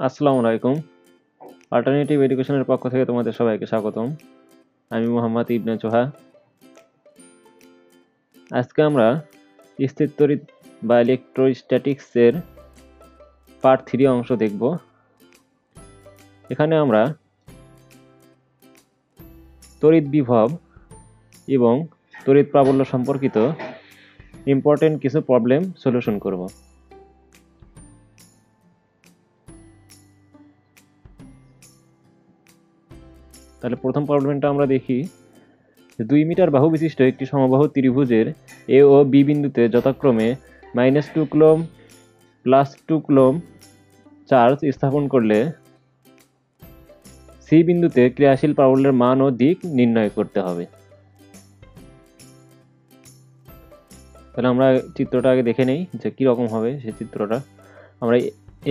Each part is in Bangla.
আসসালামু আলাইকুম। অল্টারনেটিভ এডুকেশনের পক্ষ থেকে তোমাদের সবাইকে স্বাগতম। আমি মোহাম্মদ ইবনে জোহা। আজকে আমরা স্থির তড়িৎ বা ইলেকট্রোস্ট্যাটিক্সের পার্ট 3 অংশ দেখব। এখানে আমরা তড়িৎ বিভব এবং তড়িৎ প্রাবল্য সম্পর্কিত ইম্পর্টেন্ট কিছু প্রবলেম সলিউশন করব। তাহলে প্রথম প্রবলেমটা আমরা দেখি। 2 মিটার বাহু বিশিষ্ট একটি সমবাহু ত্রিভুজের এ ও বি বিন্দুতে যথাক্রমে -2 কুলম্ব +2 কুলম্ব চার্জ স্থাপন করলে সি বিন্দুতে ক্রিয়াশীল প্রাবল্যের মান ও দিক নির্ণয় করতে হবে। তাহলে আমরা চিত্রটা আগে দেখে নেই যে কি রকম হবে সেই চিত্রটা। আমরা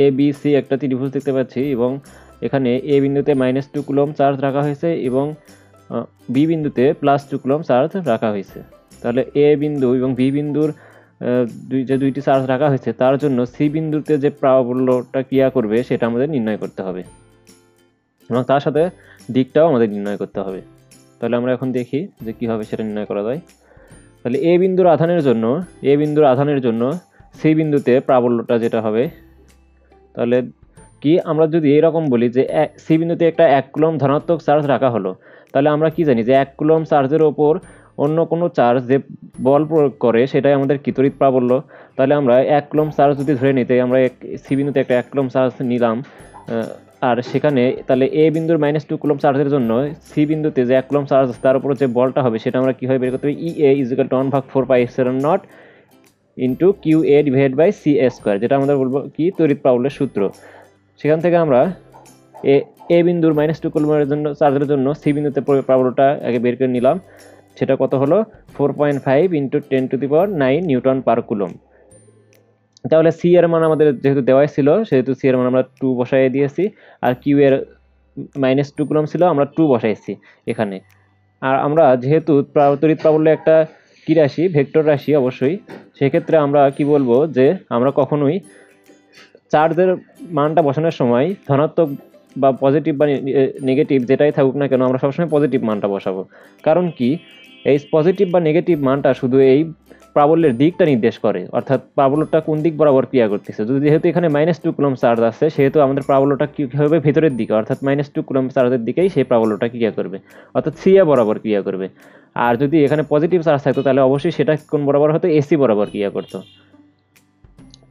এ বি সি একটা ত্রিভুজ দেখতে পাচ্ছি এবং এখানে এ বিন্দুতে -2 কুলম্ব চার্জ রাখা হয়েছে এবং বি বিন্দুতে +2 কুলম্ব চার্জ রাখা হয়েছে। তাহলে এ বিন্দু এবং বি বিন্দুর যে দুইটি চার্জ রাখা হয়েছে তার জন্য সি বিন্দুতে যে প্রাবল্যটা ক্রিয়া করবে সেটা আমাদের নির্ণয় করতে হবে এবং তার সাথে দিকটাও আমাদের নির্ণয় করতে হবে। তাহলে আমরা এখন দেখি যে কিভাবে সেটা নির্ণয় করা যায়। তাহলে এ বিন্দুর আধানের জন্য সি বিন্দুতে প্রাবল্যটা যেটা হবে, তাহলে কি আমরা যদি এরকম বলি যে সি বিন্দুতে একটা 1 কুলম্ব ধনাত্মক চার্জ রাখা হলো, তাহলে আমরা কি জানি যে 1 কুলম্ব চার্জের ওপর অন্য কোনো চার্জ যে বল প্রয়োগ করে সেটাই আমাদের কি তড়িৎ প্রাবল্য। তাহলে আমরা 1 কুলম্ব চার্জ যদি ধরে নিতে, আমরা সি বিন্দুতে একটা 1 কুলম্ব চার্জ নিলাম, আর সেখানে তাহলে এ বিন্দুর -2 কুলম্ব চার্জের জন্য সি বিন্দুতে যে 1 কুলম্ব চার্জ তার উপর যে বলটা হবে সেটা আমরা কিভাবে বের করতে পারি? EA = 1/4πε0 into QA divided by CA², যেটা আমাদের বলবো কি তড়িৎ প্রাবল্যের সূত্র। সেখান থেকে আমরা এ বিন্দুর -2 কুলম্বের জন্য চার্জের জন্য সি বিন্দুতে প্রাবল্যটা আগে বের করে নিলাম। সেটা কত হলো? 4.5 × 10⁹ নিউটন পার কুলম্ব। তাহলে সি এর মান আমাদের যেহেতু দেওয়াই ছিল সেহেতু সি এর মান আমরা 2 বসাই দিয়েছি, আর কিউ এর -2 কুলম্ব ছিল আমরা 2 বসাইছি এখানে। আর আমরা যেহেতু তড়িৎ প্রাবল্য একটা কি রাশি, ভেক্টর রাশি অবশ্যই, সেক্ষেত্রে আমরা কি বলবো যে আমরা কখনোই চার্জের মানটা বসানোর সময় ধনাত্মক বা পজিটিভ বা নেগেটিভ যেটাই থাকুক না কেন আমরা সবসময় পজিটিভ মানটা বসাবো। কারণ কি, এই পজিটিভ বা নেগেটিভ মানটা শুধু এই প্রাবল্যের দিকটা নির্দেশ করে, অর্থাৎ প্রাবল্যটা কোন দিক বরাবর ক্রিয়া করতেছে। যদি যেহেতু এখানে -2 কুলম্ব চার্জ আছে সেহেতু আমাদের প্রাবল্যটা কি হবে? ভেতরের দিকে, অর্থাৎ -2 কুলম্ব চার্জের দিকেই সেই প্রাবল্যটা ক্রিয়া করবে, অর্থাৎ সিএ বরাবর ক্রিয়া করবে। আর যদি এখানে পজিটিভ চার্জ থাকতো তাহলে অবশ্যই সেটা কোন বরাবর হতো? এসি বরাবর ক্রিয়া করতো।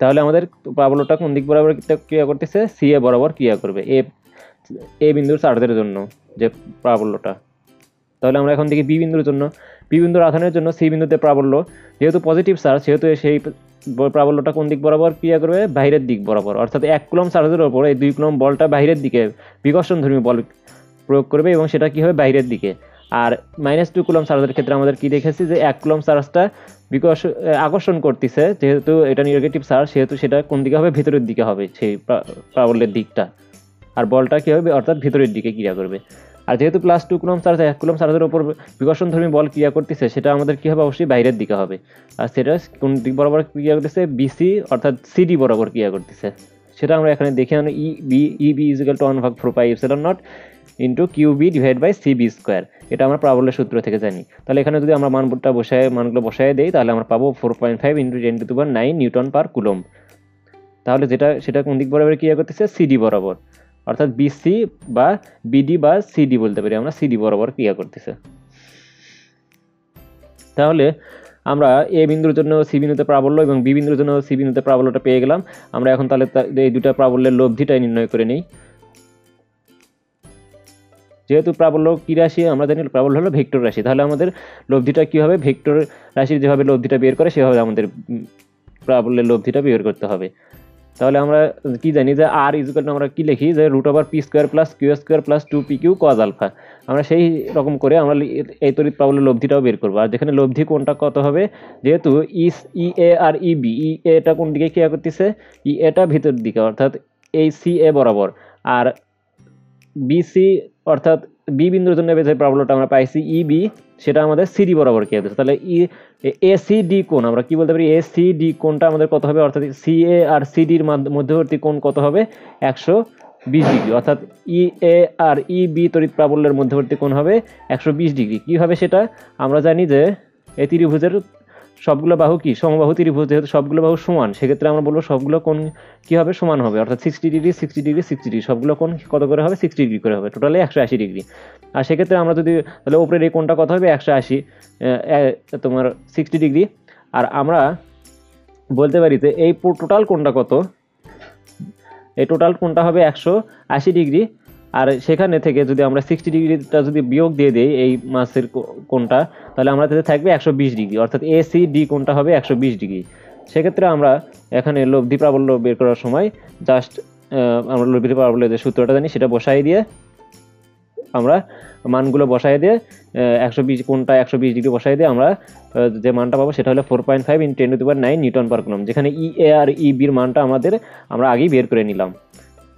তাহলে আমাদের প্রাবল্যটা কোন দিক বরাবর ক্রিয়া করতেছে? সিএ বরাবর ক্রিয়া করবে এ বিন্দুর চার্জের জন্য যে প্রাবল্যটা। তাহলে আমরা এখন দেখি বি বিন্দুর জন্য। বি বিন্দুর আধানের জন্য সি বিন্দুতে প্রাবল্য যেহেতু পজিটিভ চার্জ সেহেতু সেই প্রাবল্যটা কোন দিক বরাবর ক্রিয়া করবে? বাইরের দিক বরাবর, অর্থাৎ 1 কুলম্ব চার্জের ওপর এই 2 কুলম্ব বলটা বাইরের দিকে বিকর্ষণধর্মী বল প্রয়োগ করবে এবং সেটা কি হবে? বাইরের দিকে। আর -2 কুলম্ব চার্জের ক্ষেত্রে আমাদের কি দেখেছি যে 1 কুলম্ব চার্জটা আকর্ষণ করতেছে, যেহেতু এটা নেগেটিভ চার্জ সেহেতু সেটা কোন দিকে হবে? ভিতরের দিকে হবে সেই প্রাবল্যের দিকটা, আর বলটা কি হবে? অর্থাৎ ভিতরের দিকে ক্রিয়া করবে। আর যেহেতু +2 কুলম্ব চার্জ 1 কুলম্ব চার্জের উপর বিকর্ষণধর্মী বল ক্রিয়া করতেছে সেটা আমাদের কি হবে? অবশ্যই বাইরের দিকে হবে। আর সেটা কোন দিক বরাবর ক্রিয়া করতেছে? বিসি অর্থাৎ সিডি বরাবর ক্রিয়া করতেছে। সেটা আমরা এখানে দেখে আনি। EB = 1/4πε0 into QB divide by CB², এটা আমরা প্রাবল্যের সূত্র থেকে জানি। তাহলে এখানে যদি আমরা মানগুলো বসায় দেই তাহলে আমরা পাবো 4.5 × 10⁹ নিউটন পার কুলম্ব। তাহলে সেটা কোন দিক বরাবর ক্রিয়া করতেছে? সিডি বরাবর, অর্থাৎ বিসি বা বিডি বা সিডি বলতে পারি আমরা, সিডি বরাবর ক্রিয়া করতেছে। তাহলে আমরা এ বিন্দুর জন্য সি বিন্দুতে প্রাবল্য এবং বি বিন্দুর জন্য সি বিন্দুতে প্রাবল্যটা পেয়ে গেলাম। আমরা এখন তাহলে এই দুটা প্রাবল্যের লব্ধিটাই নির্ণয় করে নিই। যেহেতু প্রাবল্য কি রাশি আমরা জানি, প্রাবল্য হলো ভেক্টর রাশি, তাহলে আমাদের লব্ধিটা কি হবে? ভেক্টর রাশির যেভাবে লব্ধিটা বের করে সেভাবে আমাদের প্রাবল্যের লব্ধিটা বের করতে হবে। তাহলে আমরা কি জানি যে আর আমরা কি লিখি যে √p² + q² + 2pq cos α। আমরা সেই রকম করে আমরা এই তড়িৎ প্রাবল্যের লব্ধিটাও বের করবো। আর যেখানে লব্ধি কোনটা কত হবে, যেহেতু EA আর EB, EA-টা কোন দিকে ক্রিয়া করতেছে? EA-টা ভিতর দিকে, অর্থাৎ এই CA বরাবর। আর BC অর্থাৎ বি বিন্দুর জন্য যে প্রাবল্যটা আমরা পাইছি EB, সেটা আমাদের সিডি বরাবর ক্রিয়া করতেছে। তাহলে ACD কোণ আমরা কি বলতে পারি? ACD কোণটা আমাদের কত হবে? অর্থাৎ CA আর CD-র মধ্যবর্তী কোণ কত হবে? ডিগ্রি, অর্থাৎ ই এ আর ই বি তড়িৎ প্রাবল্যের মধ্যবর্তী কোণ হবে 120 ডিগ্রি। কী হবে সেটা? আমরা জানি যে এই ত্রিভুজের সবগুলো বাহু কি সমবাহু ত্রিভুজ, যেহেতু সবগুলো বাহু সমান, সেক্ষেত্রে আমরা বলবো সবগুলো কোণ কী হবে? সমান হবে, অর্থাৎ 60 ডিগ্রি 60 ডিগ্রি 60 ডিগ্রি, সবগুলো কোণ কত করে হবে? 60 ডিগ্রি করে হবে, টোটালি 180 ডিগ্রি। আর সেক্ষেত্রে আমরা যদি তাহলে উপরের এই কোণটা কত হবে? 180 তোমার 60 ডিগ্রি। আর আমরা বলতে পারি যে এই টোটাল কোণটা কত? এই টোটাল কোণটা হবে 180 ডিগ্রি। আর সেখানে থেকে যদি আমরা 60 ডিগ্রিটা যদি বিয়োগ দিয়ে দিই এই মাসের কোণটা, তাহলে আমরা তাতে থাকবে 120 ডিগ্রি, অর্থাৎ এসিডি কোণটা হবে 120 ডিগ্রি। সেক্ষেত্রে আমরা এখানে লব্ধি প্রাবল্য বের করার সময় জাস্ট আমরা লব্ধি প্রাবল্যের যে সূত্রটা জানি সেটা বসাই দিয়ে আমরা মানগুলো বসাই দিয়ে 120 কোণটা 120 ডিগ্রি বসাই দিয়ে আমরা যে মানটা পাবো সেটা হলো 4.5 × 10⁹ নিউটন পার কুলম্ব, যেখানে ই এ আর ই বির মানটা আমরা আগেই বের করে নিলাম।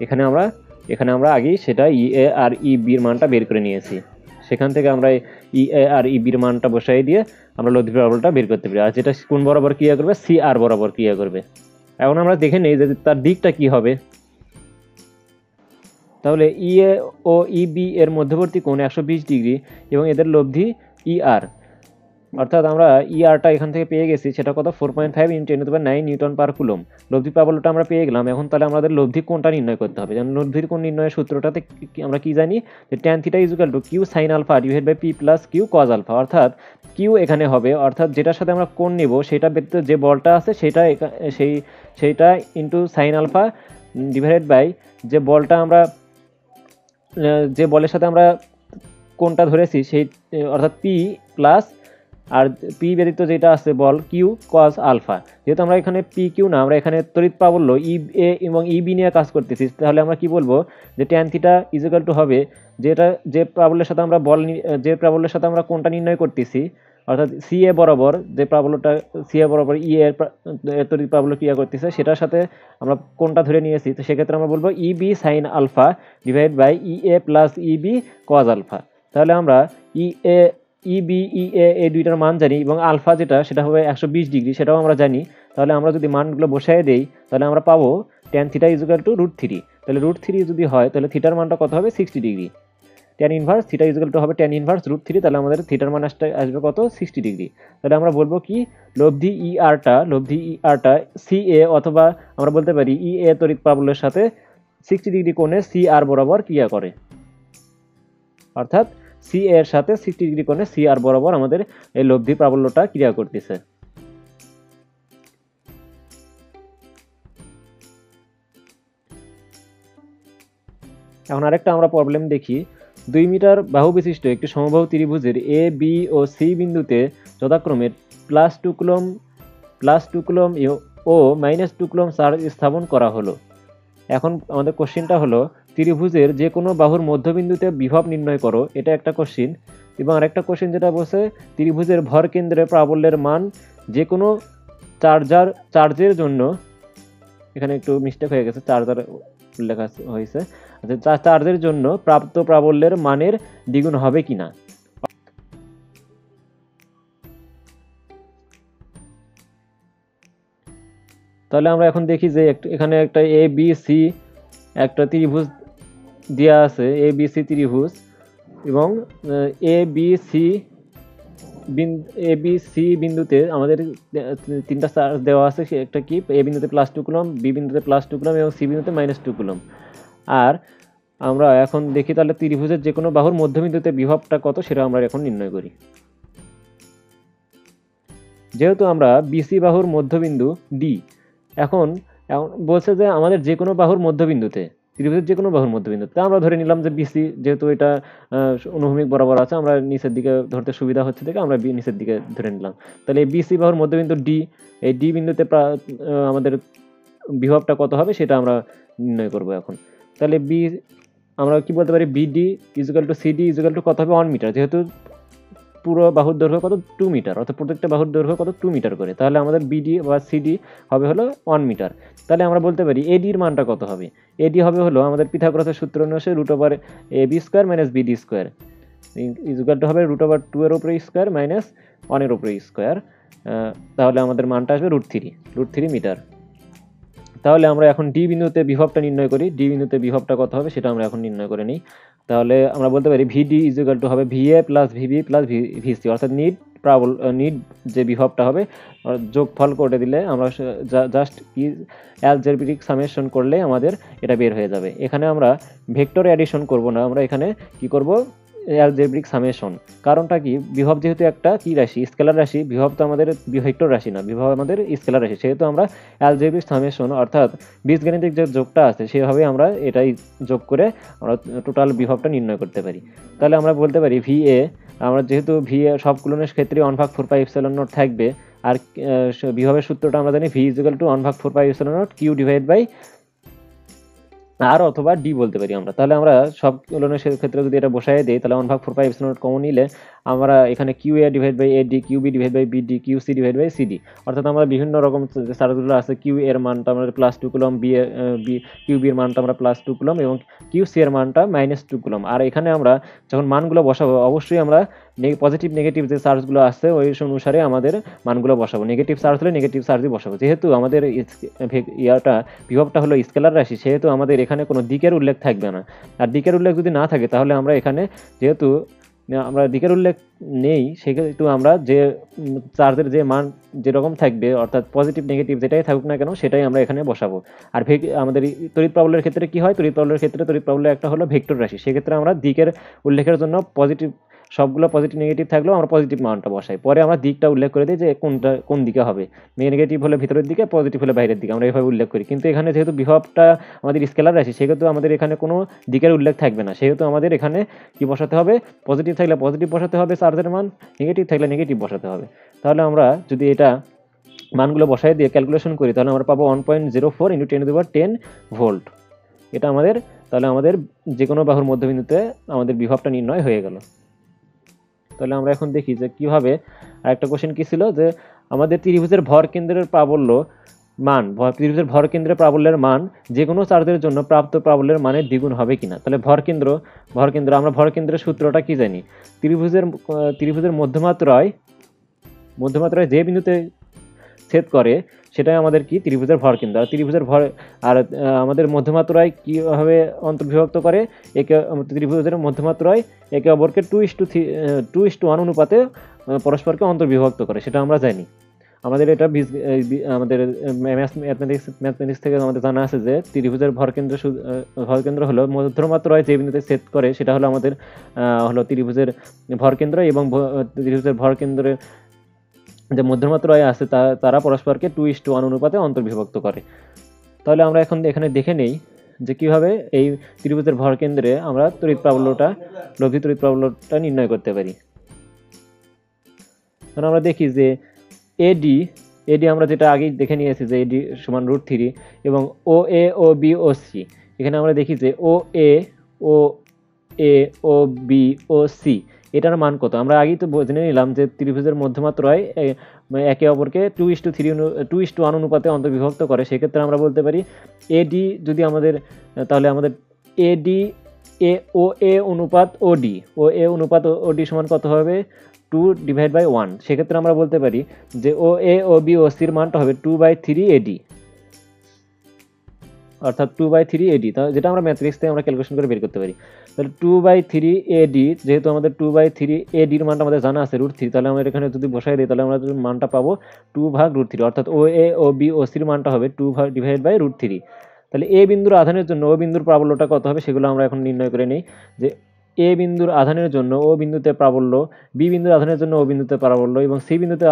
এখানে আমরা আগেই সেটা ই এ আর ই বির মানটা বের করে নিয়েছি। সেখান থেকে আমরা ই এ আর ই বির মানটা বসাই দিয়ে আমরা লব্ধি প্রাবল্যটা বের করতে পারি। আর যেটা কোণ বরাবর ক্রিয়া করবে? সি আর বরাবর ক্রিয়া করবে। এখন আমরা দেখে নিই যে তার দিকটা কি হবে। তাহলে ই এ ও ই বি এর মধ্যবর্তী কোণ 120 ডিগ্রি এবং এদের লব্ধি ই আর, অর্থাৎ আমরা ই আরটা এখান থেকে পেয়ে গেছি, সেটা কত? 4.5 × 10⁹ নিউটন পার কুলম্ব। লব্ধি প্রাবল্যটা আমরা পেয়ে গেলাম। এখন তাহলে আমাদের লব্ধি কোণটা নির্ণয় করতে হবে। যেমন লব্ধির কোণ নির্ণয়ের সূত্রটাতে আমরা কি জানি? যে tan θ = q sin α / p + q cos α, অর্থাৎ কিউ এখানে হবে, অর্থাৎ যেটার সাথে আমরা কোণ নেব সেটা ব্যতীত যে বলটা আছে সেইটা into sine alpha divided by যে বলটা আমরা যে বলের সাথে আমরা কোণটা ধরেছি সেই, অর্থাৎ পি প্লাস আর পি ব্যতীত যেটা আছে বল কিউ কস আলফা। যেহেতু আমরা এখানে পি কিউ না, আমরা এখানে তড়িৎ প্রাবল্য ই এ এবং ই বি নিয়ে কাজ করতেছি, তাহলে আমরা কি বলবো? যে tan θ = হবে যে প্রাবল্যের সাথে আমরা প্রাবল্যের সাথে আমরা কোণটা নির্ণয় করতেছি, অর্থাৎ সি এ বরাবর যে প্রাবল্যটা সি এ বরাবর ই এর তড়িৎ প্রাবল্য ক্রিয়া করতেছে সেটার সাথে আমরা কোণটা ধরে নিয়েছি। তো সেক্ষেত্রে আমরা বলবো E B sine alpha divide by E A plus E B cos alpha. তাহলে আমরা ই বি ই এ এই দুইটার মান জানি এবং আলফা যেটা সেটা হবে 120 ডিগ্রি, সেটাও আমরা জানি। তাহলে আমরা যদি মানগুলো বসাই দেই তাহলে আমরা পাবো tan θ = √3। তাহলে √3 যদি হয় তাহলে থিটার মানটা কত হবে? 60 ডিগ্রি। tan ইনভার্স θ = হবে tan ইনভার্স √3, তাহলে আমাদের থিটার মান আসবে কত? 60 ডিগ্রি। তাহলে আমরা বলবো কি? লব্ধি ই আরটা সি এ, অথবা আমরা বলতে পারি ই এ তড়িৎ প্রাবল্যের সাথে 60 ডিগ্রি কোণে সি আর বরাবর ক্রিয়া করে, অর্থাৎ সি এর সাথে 60 ডিগ্রি কোণে সি আর বরাবর আমাদের এই লব্ধি প্রাবল্যটা ক্রিয়া করতেছে। এখন আরেকটা আমরা প্রবলেম দেখি। 2 মিটার বাহু বিশিষ্ট একটি সমবাহু ত্রিভুজের এ বি ও সি বিন্দুতে যথাক্রমে +2 কুলম্ব ও -2 কুলম্ব চার্জ স্থাপন করা হলো। এখন আমাদের কোশ্চেনটা হলো ত্রিভুজের যে কোনো বাহুর মধ্যবিন্দুতে বিভব নির্ণয় করো, এটা একটা কোশ্চেন। এবং আরেকটা কোশ্চেন যেটা বলছে ত্রিভুজের ভর কেন্দ্রে প্রাবল্যের মান যে কোনো চার্জের জন্য, এখানে একটু মিস্টেক হয়ে গেছে, চার্জার লেখা হয়েছে, চার্জের জন্য প্রাপ্ত প্রাবল্যের মানের দ্বিগুণ হবে কিনা। তাহলে আমরা এখন দেখি যে এখানে একটা এ বি সি একটা ত্রিভুজ দেওয়া আছে, এ বি সি ত্রিভুজ, এবং এ বি সি বিন্দুতে আমাদের 3টা চার্জ দেওয়া আছে। একটা কি? এ বিন্দুতে +2 কুলম্ব, বি বিন্দুতে +2 কুলম্ব এবং সি বিন্দুতে -2 কুলম্ব। আর আমরা এখন দেখি তাহলে ত্রিভুজের যে কোনো বাহুর মধ্যবিন্দুতে বিভবটা কত সেটা আমরা এখন নির্ণয় করি। যেহেতু আমরা বিসি বাহুর মধ্যবিন্দু ডি, এখন বলছে যে আমাদের যে কোনো বাহুর মধ্যবিন্দুতে, ত্রিভুজের যে কোনো বাহুর মধ্যবিন্দুতে আমরা ধরে নিলাম যে বিসি, যেহেতু এটা অনুভূমিক বরাবর আছে, আমরা নিচের দিকে ধরতে সুবিধা হচ্ছে থেকে আমরা নিচের দিকে ধরে নিলাম। তাহলে এই বিসি বাহুর মধ্যবিন্দু ডি, এই ডি বিন্দুতে আমাদের বিভবটা কত হবে সেটা আমরা নির্ণয় করব এখন। তাহলে আমরা কি বলতে পারি? বিডি = সিডি = কত হবে? 1 মিটার। যেহেতু পুরো বাহুর দৈর্ঘ্য কত? 2 মিটার, অর্থাৎ প্রত্যেকটা বাহুর দৈর্ঘ্য কত? 2 মিটার করে। তাহলে আমাদের বিডি বা সিডি হবে হলো 1 মিটার। তাহলে আমরা বলতে পারি এডির মানটা কত হবে? এডি হবে হলো আমাদের পিথাগোরাসের সূত্র অনুসারে √ab² - bd² হবে √2 এর উপরে স্কয়ার মাইনাস 1 এর উপরে স্কয়ার। তাহলে আমাদের মানটা আসবে √3 মিটার। তাহলে আমরা এখন ডি বিন্দুতে বিভবটা নির্ণয় করি। ডি বিন্দুতে বিভবটা কত হবে সেটা আমরা এখন নির্ণয় করে নিই। তাহলে আমরা বলতে পারি ভিডি ইজ ইকুয়াল টু হবে VA plus VB plus VC, অর্থাৎ নিট যে বিভবটা হবে যোগফল করে দিলে আমরা জাস্ট কি অ্যালজেব্রিক সামেশন করলে আমাদের এটা বের হয়ে যাবে। এখানে আমরা ভেক্টর অ্যাডিশন করব না, আমরা এখানে কি করব অ্যালজেব্রিক সামেশন। কারণটা কি, বিভব যেহেতু একটা কি রাশি, স্কেলার রাশি, বিভব তো আমাদের ভেক্টর রাশি না, বিভব আমাদের স্কেলার রাশি, সেহেতু আমরা অ্যালজেব্রিক সামেশন অর্থাৎ বীজগাণিতিক যে যোগটা আছে সেভাবে আমরা এটাই যোগ করে আমরা টোটাল বিভবটা নির্ণয় করতে পারি। তাহলে আমরা বলতে পারি ভিএ, আমরা যেহেতু ভিএ সবগুলোর ক্ষেত্রে 1/4πε0 থাকবে, আর বিভবের সূত্রটা আমরা জানি V is equal to 1/4πε0 Q divide by R অথবা ডি বলতে পারি আমরা। তাহলে আমরা সব উলনের ক্ষেত্রে যদি এটা বসায় দিই তাহলে 1/4πε0 কমন নিলে আমরা এখানে Q A divide by AD, Q B divide by BD, Q C divide by CD, অর্থাৎ আমরা বিভিন্ন রকম যে চার্জগুলো আছে, কিউ এর মানটা আমরা +2 কুলম, কিউ বির মানটা আমরা +2 কুলম এবং কিউ সি এর মানটা -2 কুলম। আর এখানে আমরা যখন মানগুলো বসাবো অবশ্যই আমরা পজিটিভ নেগেটিভ যে চার্জগুলো আছে ওই অনুসারে আমাদের মানগুলো বসাবো। নেগেটিভ চার্জ হলে নেগেটিভ চার্জই বসাবো। যেহেতু আমাদের বিভবটা হলো স্কেলার রাশি, সেহেতু আমাদের এখানে কোনো দিকের উল্লেখ থাকবে না। আর দিকের উল্লেখ যদি না থাকে তাহলে আমরা এখানে যেহেতু আমরা দিকের উল্লেখ নেই, সেহেতু আমরা যে চার্জের যে মান যেরকম থাকবে অর্থাৎ পজিটিভ নেগেটিভ যেটাই থাকুক না কেন সেটাই আমরা এখানে বসাবো। আর আমাদের তড়িৎ প্রাবল্যের ক্ষেত্রে কি হয়, তড়িৎ প্রাবল্য একটা হলো ভেক্টর রাশি, সেক্ষেত্রে আমরা দিকের উল্লেখের জন্য পজিটিভ সবগুলো পজিটিভ নেগেটিভ থাকলেও আমরা পজিটিভ মানটা বসাই, পরে আমরা দিকটা উল্লেখ করে দিই যে কোন দিকে হবে, নেগেটিভ হলে ভিতরের দিকে, পজিটিভ হলে বাইরের দিকে, আমরা এইভাবে উল্লেখ করি। কিন্তু এখানে যেহেতু বিভবটা আমাদের স্কেলার রাশি সেহেতু আমাদের এখানে কোনো দিকের উল্লেখ থাকবে না, সেহেতু আমাদের এখানে কি বসাতে হবে, পজিটিভ থাকলে পজিটিভ বসাতে হবে চার্জের মান, নেগেটিভ থাকলে নেগেটিভ বসাতে হবে। তাহলে আমরা যদি এটা মানগুলো বসাই দিয়ে ক্যালকুলেশন করি তাহলে আমরা পাবো 1.04 × 10⁻10 ভোল্ট। এটা আমাদের তাহলে আমাদের যে কোনো বাহুর মধ্যবিন্দুতে আমাদের বিভবটা নির্ণয় হয়ে গেল। তাহলে আমরা এখন দেখি যে কিভাবে, আরেকটা কোশ্চেন কি ছিল যে আমাদের ত্রিভুজের ভর কেন্দ্রের প্রাবল্য মান, ত্রিভুজের ভর কেন্দ্রের প্রাবল্যের মান যে কোনো চার্জের জন্য প্রাপ্ত প্রাবল্যের মানের দ্বিগুণ হবে কিনা। তাহলে ভর কেন্দ্র আমরা ভর কেন্দ্রের সূত্রটা কি জানি, ত্রিভুজের মধ্যমাত্রায় যে বিন্দুতে ছেদ করে সেটাই আমাদের কি ত্রিভুজের ভর কেন্দ্র। আর ত্রিভুজের ভর আর আমাদের মধ্যমাত্রায় কিভাবে অন্তর্বিভক্ত করে, ত্রিভুজের মধ্যমাত্রায় একে অপরকে 2:1 অনুপাতে পরস্পরকে অন্তর্বিভক্ত করে, সেটা আমরা জানি। আমাদের এটা আমাদের ম্যাথমেটিক্স থেকে আমাদের জানা আছে যে ত্রিভুজের ভর কেন্দ্র হলো মধ্যমাত্রায় যে বিন্দুতে ছেদ করে সেটা হলো আমাদের হলো ত্রিভুজের ভর কেন্দ্র, এবং ত্রিভুজের ভর কেন্দ্রের যে মধ্যমাত্রায় আছে তারা পরস্পরকে 2:1 অনুপাতে অন্তর্বিভক্ত করে। তাহলে আমরা এখন এখানে দেখে নেই যে কিভাবে এই ত্রিভুজের ভর কেন্দ্রে আমরা লব্ধি তড়িৎ প্রাবল্যটা নির্ণয় করতে পারি। কারণ আমরা দেখি যে এডি আমরা যেটা আগেই দেখে নিয়েছি যে এডি সমান √3 এবং ও এ ও বি ও সি, এখানে আমরা দেখি যে ও এ ও বি ও সি এটার মান কত। আমরা আগেই তো জেনে নিলাম যে ত্রিভুজের মধ্যমাত্রায় একে অপরকে 2:1 অনুপাতে অন্তর্বিভক্ত করে, সেক্ষেত্রে আমরা বলতে পারি এডি যদি আমাদের, তাহলে আমাদের এডি ও এ অনুপাত ওডি সমান কত হবে, 2/1। সেক্ষেত্রে আমরা বলতে পারি যে ও এ ও বি ও সির মানটা হবে 2/3 এডি, অর্থাৎ 2/3 এডি, যেটা আমরা ম্যাট্রিক্স থেকে আমরা ক্যালকুলেশন করে বের করতে পারি। তাহলে 2/3 এডি, যেহেতু আমাদের 2/3 এডির মানটা আমাদের জানা আছে √3, তাহলে আমরা এখানে যদি বসাই দিই তাহলে আমরা মানটা পাবো 2/√3, অর্থাৎ ও এ ও বি ও সির মানটা হবে 2/√3। তাহলে এ বিন্দুর আধানের জন্য ও বিন্দুর প্রাবল্যটা কত হবে সেগুলো আমরা এখন নির্ণয় করে নিই। যে এ বিন্দুর আধানের জন্য ও বিন্দুতে প্রাবল্য, বি বিন্দুর আধানের জন্য ও বিন্দুতে প্রাবল্য এবং সি বিন্দুর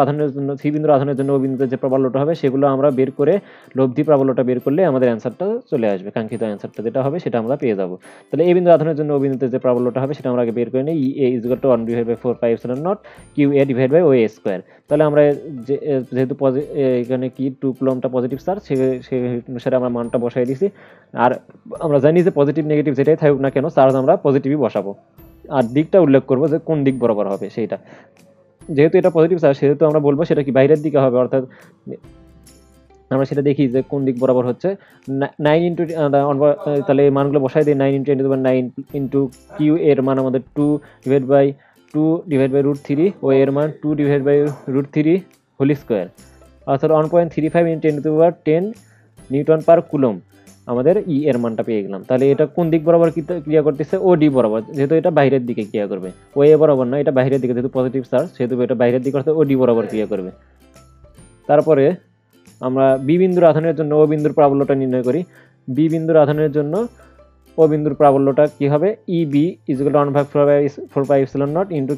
আধানের জন্য ও বিন্দুতে যে প্রাবল্যটা হবে সেগুলো আমরা বের করে লব্ধি প্রাবল্যটা বের করলে আমাদের অ্যান্সারটা চলে আসবে, কাঙ্ক্ষিত অ্যান্সারটা যেটা হবে সেটা আমরা পেয়ে যাব। তাহলে এ বিন্দুর আধানের জন্য ও বিন্দুতে যে প্রাবল্যটা হবে সেটা আমরা আগে বের করে নিই, E A is equal to 1/4πε0 Q A divide by O A square. তাহলে আমরা যেহেতু এখানে কি 2 কুলমটা পজিটিভ চার্জ, সেই অনুসারে আমরা মানটা বসাই দিছি। আর আমরা জানি যে পজিটিভ নেগেটিভ যেটাই থাকুক না কেন চার্জ আমরা পজিটিভই বসাবো, আর দিকটা উল্লেখ করবো যে কোন দিক বরাবর হবে সেইটা। যেহেতু এটা পজিটিভ চার্জ সেহেতু আমরা বলবো সেটা কি বাইরের দিকে হবে, অর্থাৎ আমরা সেটা দেখি যে কোন দিক বরাবর হচ্ছে। 9 তাহলে এই মানগুলো বসাই দিই, 9 × 10⁻9 কিউ এর মান আমাদের 2/√3 ও এর মান 2/√3 হোল স্কোয়ার, অর্থাৎ 1.35 × 10⁻10 নিউটন পার কুলম আমাদের ই এর মানটা পেয়ে গেলাম। তাহলে এটা কোন দিক বরাবর ক্রিয়া করতেছে? ও ডি বরাবর, যেহেতু এটা বাইরের দিকে ক্রিয়া করবে, ও এ বরাবর না, এটা বাইরের দিকে, যেহেতু পজিটিভ চার্জ সেহেতু এটা বাইরের দিকে অর্থাৎ ও ডি বরাবর ক্রিয়া করবে। তারপরে আমরা বি বিন্দুর আধানের জন্য ও বিন্দুর প্রাবল্যটা নির্ণয় করি। বি বিন্দুর আধানের জন্য ও বিন্দুর প্রাবল্যটা কি হবে? E B is equal to 1/4πε0 into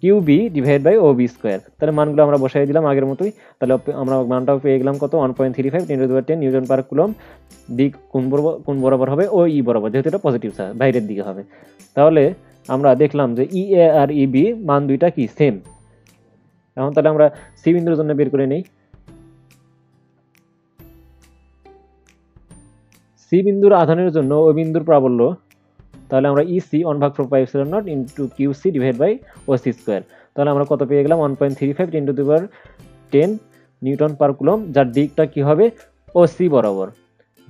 Q B divide by O B square. তাহলে মানগুলো আমরা বসাই দিলাম আগের মতোই। তাহলে আমরা মানটাও পেয়ে গেলাম কত? 1.35 × 10 নিউটন পার কুলম। দিক কোন বরাবর হবে? ও ই বরাবর, যেহেতু এটা পজিটিভ চার্জ বাইরের দিকে হবে। তাহলে আমরা দেখলাম যে ই এ আর ই বি মান দুইটা কি সেম। এখন তাহলে আমরা সি বিন্দুর জন্য বের করে নেই। সি বিন্দুর আধানের জন্য ও বিন্দুর প্রাবল্য, তাহলে আমরা EC 1/4πε0 into Q C divide by O C square. তাহলে আমরা কত পেয়ে গেলাম? 1.35 × 10 নিউটন পার কুলম, যার দিকটা কি হবে? ও সি বরাবর।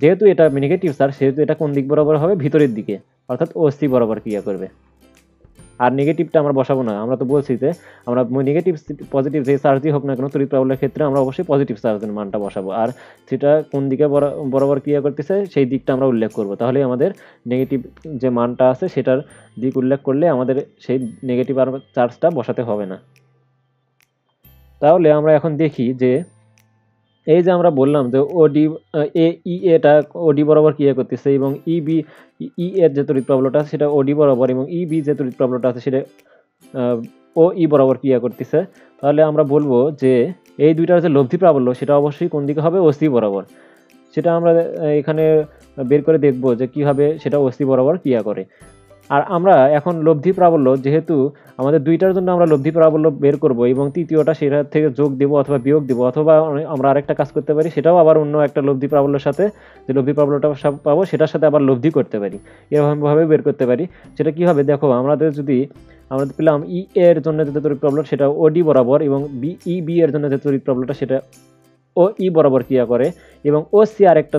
যেহেতু এটা নেগেটিভ চার্জ সেহেতু এটা কোন দিক বরাবর হবে? ভিতরের দিকে, অর্থাৎ ও সি বরাবর ক্রিয়া করবে। আর নেগেটিভটা আমরা বসাবো না, আমরা তো বলছি যে আমরা নেগেটিভ পজিটিভ যে চার্জই হোক না কেন তড়িৎ প্রাবল্যের ক্ষেত্রে আমরা অবশ্যই পজিটিভ চার্জের মানটা বসাবো, আর সেটা কোন দিকে বরাবর ক্রিয়া করতেছে সেই দিকটা আমরা উল্লেখ করব। তাহলে আমাদের নেগেটিভ যে মানটা আছে সেটার দিক উল্লেখ করলে আমাদের সেই নেগেটিভ আর চার্জটা বসাতে হবে না। তাহলে আমরা এখন দেখি যে এই যে আমরা বললাম যে ওডি এটা ওডি বরাবর ক্রিয়া করতেছে এবং ইবি এর যে তড়িৎ প্রাবল্যটা আছে সেটা ওডি বরাবর, এবং ইবি যে তড়িৎ প্রাবল্যটা আছে সেটা ও ই বরাবর ক্রিয়া করতেছে। তাহলে আমরা বলবো যে এই দুইটার যে লব্ধি প্রাবল্য সেটা অবশ্যই কোন দিকে হবে? ওসি বরাবর। সেটা আমরা এখানে বের করে দেখব যে কিভাবে সেটা ওসি বরাবর ক্রিয়া করে। আর আমরা এখন লব্ধি প্রাবল্য, যেহেতু আমাদের দুইটার জন্য আমরা লব্ধি প্রাবল্য বের করব এবং তৃতীয়টা সেটা থেকে যোগ দেব অথবা বিয়োগ দেব, অথবা আমরা আরেকটা কাজ করতে পারি, সেটাও আবার অন্য একটা লব্ধি প্রাবল্যের সাথে, যে লব্ধি প্রাবল্যটা পাবো সেটার সাথে আবার লব্ধি করতে পারি, এরকমভাবে বের করতে পারি। সেটা কি হবে? দেখো, আমরা পেলাম ই এর জন্য যে তড়িৎ প্রাবল্য সেটা ওডি বরাবর, এবং বি এর জন্য যে তড়িৎ প্রাবল্যটা সেটা ও ই বরাবর ক্রিয়া করে, এবং ও সি আরেকটা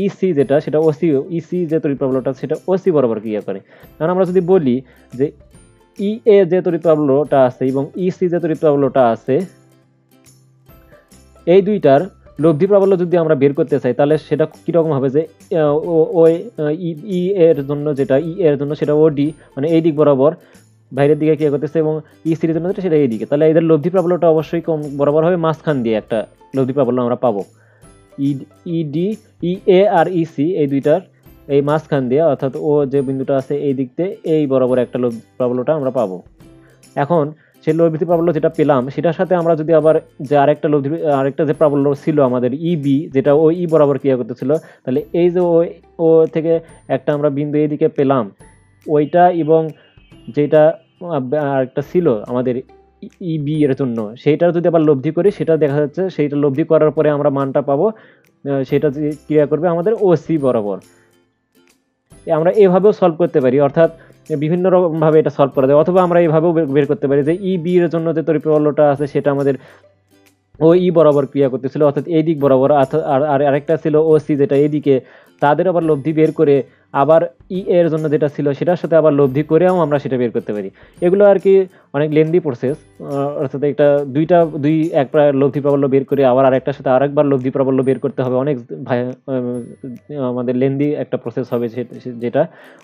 ইসি যেটা সেটা ওসি ইসি যে তড়িৎ প্রাবল্যটা সেটা ওসি বরাবর ক্রিয়া করে। কারণ আমরা যদি বলি যে ই এ যে তড়িৎ প্রাবল্যটা আছে এবং ইসি যে তড়িৎ প্রাবল্যটা আছে, এই দুইটার লব্ধি প্রাবল্য যদি আমরা বের করতে চাই তাহলে সেটা কিরকম হবে? যে ই এর জন্য যেটা ই এর জন্য সেটা ওডি, মানে এই দিক বরাবর বাইরের দিকে ক্রিয়া করতেছে, এবং ই সিরিজের জন্য সেটা এই দিকে। তাহলে এদের লব্ধি প্রাবল্যটা অবশ্যই কম বরাবর হবে, মাঝখান দিয়ে একটা লব্ধি প্রাবল্য আমরা পাবো। ইডি ই এ আর ইসি এই দুইটার এই মাঝখান দিয়ে, অর্থাৎ ও যে বিন্দুটা আছে এই দিক দিয়ে এই বরাবর একটা লব্ধি প্রাবল্যটা আমরা পাবো। এখন সেই লব্ধি প্রাবল্য যেটা পেলাম সেটার সাথে আমরা যদি আবার যে আরেকটা যে প্রাবল্য ছিল আমাদের ইবি, যেটা ও ই বরাবর ক্রিয়া করতেছিল, তাহলে এই যে ও থেকে একটা আমরা বিন্দু এইদিকে পেলাম, ওইটা এবং যেটা আরেকটা ছিল আমাদের ইবি এর জন্য, সেইটার যদি আবার লব্ধি করি সেটা দেখা যাচ্ছে সেইটা লব্ধি করার পরে আমরা মানটা পাবো, সেটা ক্রিয়া করবে আমাদের ও সি বরাবর। আমরা এভাবেও সলভ করতে পারি, অর্থাৎ বিভিন্ন রকম ভাবে এটা সলভ করা যায়, অথবা আমরা এইভাবেও বের করতে পারি যে ই বি এর জন্য যে তড়িৎ প্রাবল্যটা আছে সেটা আমাদের ও ই বরাবর ক্রিয়া করতেছিল, অর্থাৎ এই দিক বরাবর, আর আরেকটা ছিল ও সি যেটা এইদিকে, তাদের আবার লব্ধি বের করে আবার ই এর জন্য যেটা ছিল সেটার সাথে আবার লব্ধি করেও আমরা সেটা বের করতে পারি। এগুলো আর কি অনেক লেন্দি প্রসেস, অর্থাৎ একটা একবার লব্ধি প্রাবল্য বের করে আবার আরেকটার সাথে আরেকবার লব্ধি প্রাবল্য বের করতে হবে, অনেক আমাদের লেন্দি একটা প্রসেস হবে, যেটা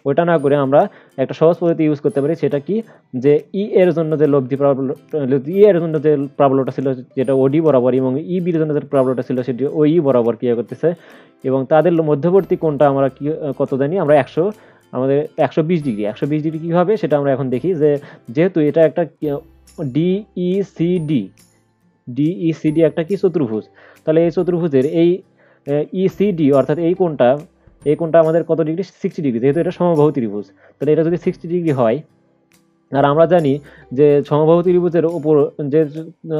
ওটা না করে আমরা একটা সহজ পদ্ধতি ইউজ করতে পারি। সেটা কি? যে ই এর জন্য যে প্রাবল্যটা ছিল যেটা ওডি বরাবর, এবং ই বির জন্য যে প্রাবল্যটা ছিল সেটি ও ই বরাবর ক্রিয়া করতেছে, এবং তাদের মধ্যবর্তী কোণটা আমরা কত জানি? আমরা আমাদের 120 ডিগ্রি কি হবে সেটা আমরা এখন দেখি। যে যেহেতু এটা একটা ডিইসিডি একটা কি চতুর্ভুজ, তাহলে এই চতুর্ভুজের এই ইসিডি অর্থাৎ এই কোণটা আমাদের কত ডিগ্রি? 60 ডিগ্রি। যেহেতু এটা সমবাহু ত্রিভুজ, তাহলে এটা যদি 60 ডিগ্রি হয়, আর আমরা জানি যে সমবাহু ত্রিভুজের উপর যে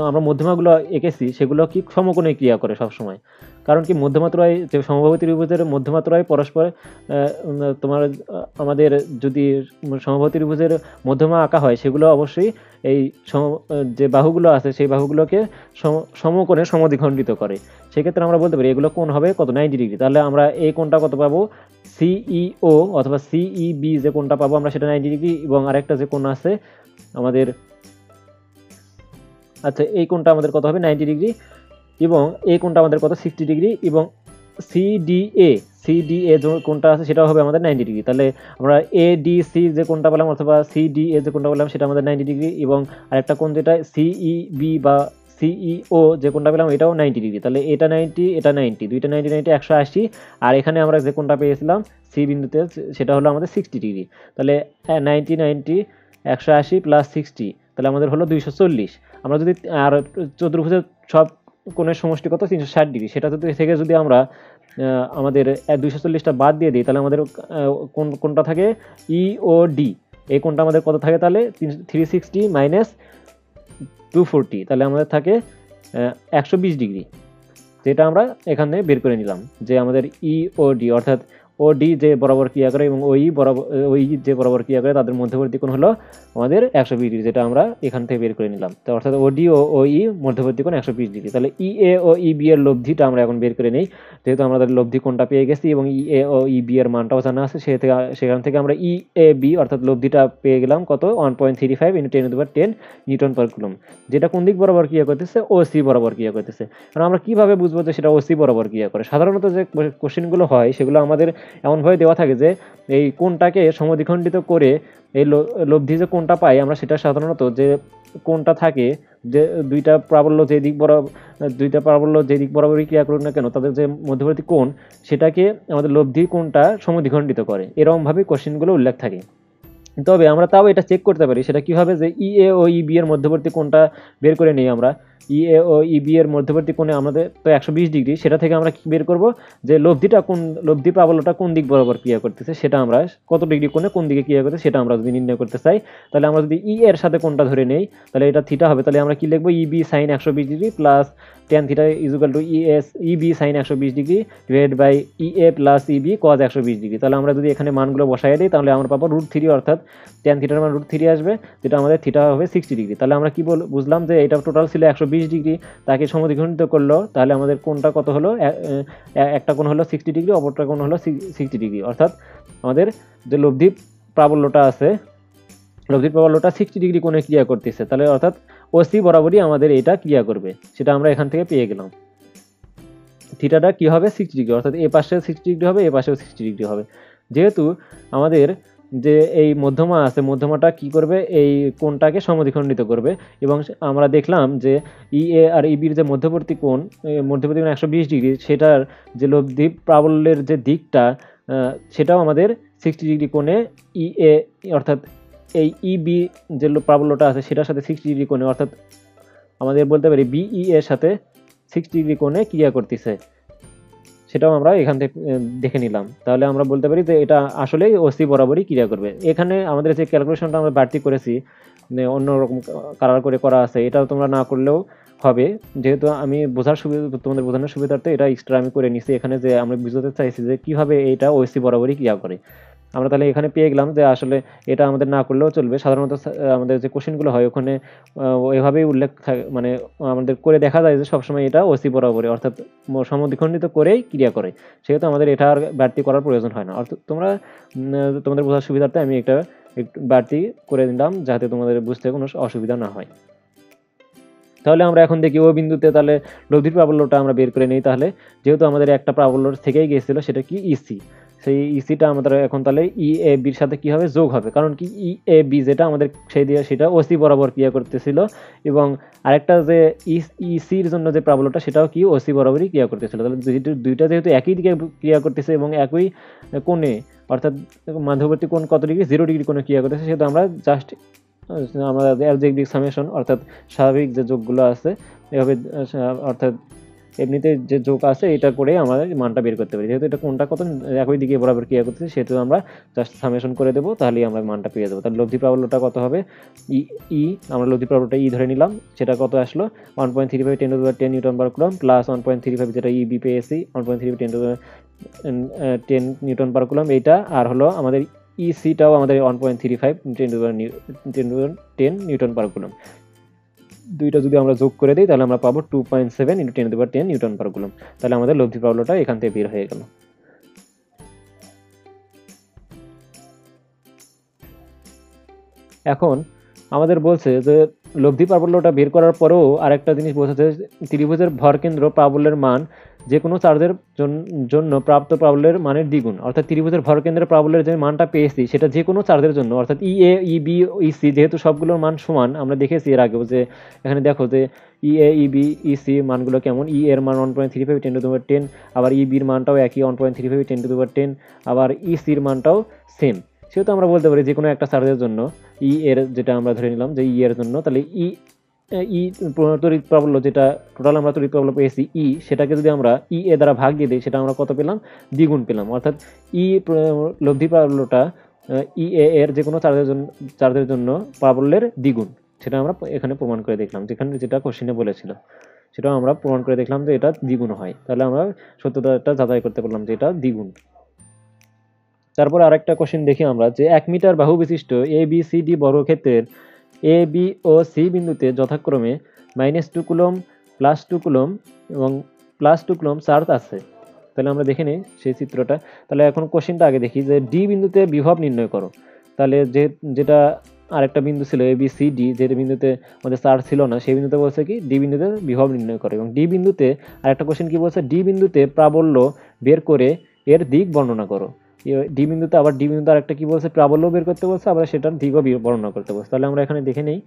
আমরা মধ্যমাগুলো এঁকেছি সেগুলো কি সমকোণে ক্রিয়া করে সবসময়। কারণ কি, মধ্যমাত্রায় যে সমবাহু ত্রিভুজের মধ্যমাত্রায় পরস্পর আমাদের যদি সমবাহু ত্রিভুজের মধ্যমা আঁকা হয় সেগুলো অবশ্যই এই যে বাহুগুলো আছে সেই বাহুগুলোকে সমকোণে সমদ্বিখণ্ডিত করে। সেক্ষেত্রে আমরা বলতে পারি এগুলো কোণ হবে কত? 90 ডিগ্রি। তাহলে আমরা এই কোণটা কত পাবো? সিইও অথবা সিইবি যে কোণটা পাবো আমরা সেটা 90 ডিগ্রি, এবং আরেকটা যে কোণ আছে আমাদের, আচ্ছা এই কোণটা আমাদের কত হবে? 90 ডিগ্রি। এবং এই কোণটা আমাদের কত 60 ডিগ্রি এবং সিডিএ যে কোণটা আছে সেটাও হবে আমাদের 90 ডিগ্রি। তাহলে আমরা এডিসি যে কোণটা পেলাম অথবা সিডিএ যে কোণটা পেলাম সেটা আমাদের 90 ডিগ্রি এবং আরেকটা কোণ যেটা সিইবি বা সিইও যে কোণটা পেলাম এটাও 90 ডিগ্রি। তাহলে এটা 90 এটা 90, দুইটা 90 90 180 আর এখানে আমরা যে কোণটা পেয়েছিলাম সি বিন্দুতে সেটা হলো আমাদের 60 ডিগ্রি। তাহলে 90 90 180 প্লাস 60 তাহলে আমাদের হলো 240। আমরা যদি আর চতুর্ভুজের সব কোণের সমষ্টি কত 360 ডিগ্রি, সেটা থেকে যদি আমরা আমাদের 240টা বাদ দিয়ে দিই তাহলে আমাদের কোনটা থাকে ইওডি, এই কোণটা আমাদের কত থাকে তাহলে 360 মাইনাস 240, তাহলে আমাদের থাকে 120 ডিগ্রি, যেটা আমরা এখানে বের করে নিলাম যে আমাদের ইওডি অর্থাৎ ওডি যে বরাবর ক্রিয়া করে এবং ওই যে বরাবর ক্রিয়া করে তাদের মধ্যবর্তী কোণ হলো আমাদের 120 ডিগ্রি, যেটা আমরা এখান থেকে বের করে নিলাম। তো অর্থাৎ ওডি ও ওই মধ্যবর্তী কোণ 120 ডিগ্রি। তাহলে ইএ ও ইবি এর লব্ধিটা আমরা এখন বের করে নেই, যেহেতু আমাদের লব্ধি কোণটা পেয়ে গেছি এবং ইএ ও ইবি এর মানটাও জানা আছে, সেখান থেকে আমরা ইএবি অর্থাৎ লব্ধিটা পেয়ে গেলাম কত 1.35 × 10⁻10 নিউটন পার কুলম, যেটা কোন দিক বরাবর ক্রিয়া করতেছে ওসি বরাবর ক্রিয়া করতেছে। কারণ আমরা কিভাবে বুঝবো যে সেটা ওসি বরাবর ক্রিয়া করে? সাধারণত যে কোশ্চেনগুলো হয় সেগুলো আমাদের এমনভাবে দেওয়া থাকে যে এই কোণটাকে সমদ্বিখণ্ডিত করে এই লব্ধি যে কোণটা পাই আমরা সেটা সাধারণত যে কোণটা থাকে যে দুইটা প্রাবল্য যে দিক বরাবরই ক্রিয়া করুক না কেন তাদের যে মধ্যবর্তী কোণ সেটাকে আমাদের লব্ধি কোণটা সমদ্বিখণ্ডিত করে, এরকমভাবে কোশ্চেনগুলো উল্লেখ থাকে। তবে আমরা তাও এটা চেক করতে পারি, সেটা কিভাবে যে ইএ ও ইবি এর মধ্যবর্তী কোণটা বের করে নিই আমরা। ইএ ও ইবি এর মধ্যবর্তী কোণে আমাদের তো 120 ডিগ্রি, সেটা থেকে আমরা কি বের করব যে লব্ধি প্রাবল্যটা কোন দিক বরাবর ক্রিয়া করতেছে, সেটা আমরা কত ডিগ্রি কোণে কোন দিকে ক্রিয়া করতেছে সেটা আমরা যদি নির্ণয় করতে চাই তাহলে আমরা যদি ই এর সাথে কোণটা ধরে নেই তাহলে এটা থিটা হবে। তাহলে আমরা কি লিখবো EB sine 120 degree plus tan theta equal to EB sine 120 degree divide by EA plus EB cos 120 degree. তাহলে আমরা যদি এখানে মানগুলো বসাই দিই তাহলে আমরা পাবো √3 অর্থাৎ tan থিটার মান √3 আসবে, যেটা আমাদের থিটা হবে 60 ডিগ্রি। তাহলে আমরা কি বুঝলাম যে এটা টোটাল ছিল 120 ডিগ্রি, তাকে সমদ্বিখণ্ডিত করলো তাহলে আমাদের কোণটা কত হলো, একটা কোণ হলো 60 ডিগ্রি অপরটা কোণ হলো 60 ডিগ্রি, অর্থাৎ আমাদের যে লব্ধি প্রাবল্যটা আছে লব্ধি প্রাবল্যটা 60 ডিগ্রি কোণে ক্রিয়া করতেছে, তাহলে অর্থাৎ ওসি বরাবরই আমাদের এটা ক্রিয়া করবে, সেটা আমরা এখান থেকে পেয়ে গেলাম। থিটাটা কি হবে 60 ডিগ্রি, অর্থাৎ এ পাশে 60 ডিগ্রি হবে এ পাশেও 60 ডিগ্রি হবে। যেহেতু আমাদের যে এই মধ্যমা আছে মধ্যমাটা কি করবে এই কোণটাকে সমদ্বিখণ্ডিত করবে এবং আমরা দেখলাম যে ইএ আর ইবির যে মধ্যবর্তী কোণ 120 ডিগ্রি সেটার যে লব্ধি প্রাবল্যের যে দিকটা সেটাও আমাদের 60 ডিগ্রি কোণে ইএ অর্থাৎ এই ইবি যে প্রাবল্যটা আছে সেটার সাথে 60 ডিগ্রি কোণে অর্থাৎ আমাদের বলতে পারি বিই এর সাথে 60 ডিগ্রি কোণে ক্রিয়া করতেছে, সেটাও আমরা এখান থেকে দেখে নিলাম। তাহলে আমরা বলতে পারি যে এটা আসলেই ওসি বরাবরই ক্রিয়া করবে। এখানে আমাদের যে ক্যালকুলেশনটা আমরা বাড়তি করেছি অন্যরকম কালার করে করা আছে, এটাও তোমরা না করলেও হবে, যেহেতু আমি তোমাদের বোঝানোর সুবিধার্থে এটা এক্সট্রা আমি করে নিছি এখানে, যে আমরা বুঝতে চাইছি যে কিভাবে এটা ওসি বরাবরই ক্রিয়া করে। আমরা তাহলে এখানে পেয়ে গেলাম যে আসলে এটা আমাদের না করলেও চলবে, সাধারণত আমাদের যে কোশ্চেনগুলো হয় ওখানে ওইভাবেই উল্লেখ থাকে, মানে আমাদের করে দেখা যায় যে সবসময় এটা ওসি বরাবরই অর্থাৎ সমদ্বিখণ্ডিত করেই ক্রিয়া করে, সেহেতু আমাদের এটা আর বাড়তি করার প্রয়োজন হয় না। অর্থাৎ তোমাদের বোঝার সুবিধার্থে আমি একটা একটু বাড়তি করে দিলাম যাতে তোমাদের বুঝতে কোনো অসুবিধা না হয়। তাহলে আমরা এখন দেখি ও বিন্দুতে তাহলে লব্ধির প্রাবল্যটা আমরা বের করে নিই। তাহলে যেহেতু আমাদের একটা প্রাবল্য থেকেই গিয়েছিল সেটা কি ইসি, সেই ইসিটা আমাদের এখন তাহলে ইএবির সাথে কি হবে যোগ হবে, কারণ কি ইএবি যেটা আমাদের সেটা ওসি বরাবর ক্রিয়া করতেছিল এবং আরেকটা যে ইসির জন্য যে প্রাবল্যটা সেটাও কি ওসি বরাবরই ক্রিয়া করতেছিল। তাহলে দুইটা যেহেতু একই দিকে ক্রিয়া করতেছে এবং একই কোণে অর্থাৎ মধ্যবর্তী কোণ কত ডিগ্রি 0 ডিগ্রি কোণে ক্রিয়া করতেছে, সেহেতু আমরা জাস্ট আমাদের অ্যালজেব্রিক সামেশন অর্থাৎ স্বাভাবিক যে যোগগুলো আছে এভাবে অর্থাৎ এমনিতে যে যোগ আছে এটা করে আমাদের মানটা বের করতে পারি। যেহেতু এটা কোনটা কত একই দিকে বরাবর ক্রিয়া করতেছে সেহেতু আমরা জাস্ট সামেশন করে দেবো, তাহলেই আমরা মানটা পেয়ে যাবো। তাহলে লব্ধি প্রাবল্যটা কত হবে আমরা লব্ধি প্রাবল্যটা ধরে নিলাম, সেটা কত আসলো 1.35 10⁻10 নিউটন পার কুলম প্লাস 1.35 যেটা ইবি পেয়েছি 1.35 10 নিউটন পার কুলম এইটা, আর হলো আমাদের ইসিটাও আমাদের 1.35 10 নিউটন পার কুলম। দুইটা যদি আমরা যোগ করে দিই তাহলে আমরা পাবো 2.7 × 10⁻10 নিউটন পার কুলম। তাহলে আমাদের লব্ধি প্রাবল্যটা এখান থেকে বের হয়ে গেল। এখন আমাদের বলছে যে লব্ধি প্রাবল্যটা বের করার পরেও আরেকটা জিনিস বোঝাচ্ছে, ত্রিভুজের ভরকেন্দ্র প্রাবল্যের মান যে কোনো চার্জের জন্য প্রাপ্ত প্রাবল্যের মানের দ্বিগুণ। অর্থাৎ ত্রিভুজের ভরকেন্দ্রের প্রাবল্যের যে মানটা পেয়েছি সেটা যে কোনো চার্জের জন্য, অর্থাৎ ই এ ই বি ই সি যেহেতু সবগুলোর মান সমান, আমরা দেখেছি এর আগেও যে এখানে দেখো যে ই এ ই বি ই সি মানগুলো কেমন, ই এর মান 1.35 10^10, আবার ই বির মানটাও একই 1.35 10^10, আবার ই সির মানটাও সেম। সেহেতু আমরা বলতে পারি যে কোনো একটা চার্জের জন্য ই এর, যেটা আমরা ধরে নিলাম যে ই এর জন্য, তাহলে ই ই তড়িৎ প্রাবল্য যেটা টোটাল আমরা তড়িৎ প্রাবল্য পেয়েছি ই, সেটাকে যদি আমরা ই এ দ্বারা ভাগ দিয়ে দিই সেটা আমরা কত পেলাম, দ্বিগুণ পেলাম। অর্থাৎ ই লব্ধি প্রাবল্যটা ই এ এর যে কোনো চার্জের জন্য প্রাবল্যের দ্বিগুণ, সেটা আমরা এখানে প্রমাণ করে দেখলাম, যেখানে যেটা কোশ্চেনে বলেছিল সেটাও আমরা প্রমাণ করে দেখলাম যে এটা দ্বিগুণ হয়। তাহলে আমরা সত্যতাটা যাচাই করতে পারলাম যে এটা দ্বিগুণ। তারপর আরেকটা কোশ্চেন দেখি আমরা, যে 1 মিটার বাহু বিশিষ্ট এ বি সি ডি বর্গক্ষেত্রের এ বি ও সি বিন্দুতে যথাক্রমে -2 কুলম, +2 কুলম এবং +2 কুলম চার্জ আছে। তাহলে আমরা দেখে নিই সেই চিত্রটা। তাহলে এখন কোশ্চেনটা আগে দেখি, যে ডি বিন্দুতে বিভব নির্ণয় করো। তাহলে যেটা আরেকটা বিন্দু ছিল এ বি সি ডি, যে বিন্দুতে আমাদের চার্জ ছিল না, সেই বিন্দুতে বলছে কি ডি বিন্দুতে বিভব নির্ণয় করো। এবং ডি বিন্দুতে আরেকটা কোশ্চেন কি বলছে, ডি বিন্দুতে প্রাবল্য বের করে এর দিক বর্ণনা করো। ডি বিন্দুতে আরেকটা কি বলছে, প্রাবল্য বের করতে বলছে, আবার সেটার দিকও বর্ণনা করতে বলছে। তাহলে আমরা এখানে দেখে নেই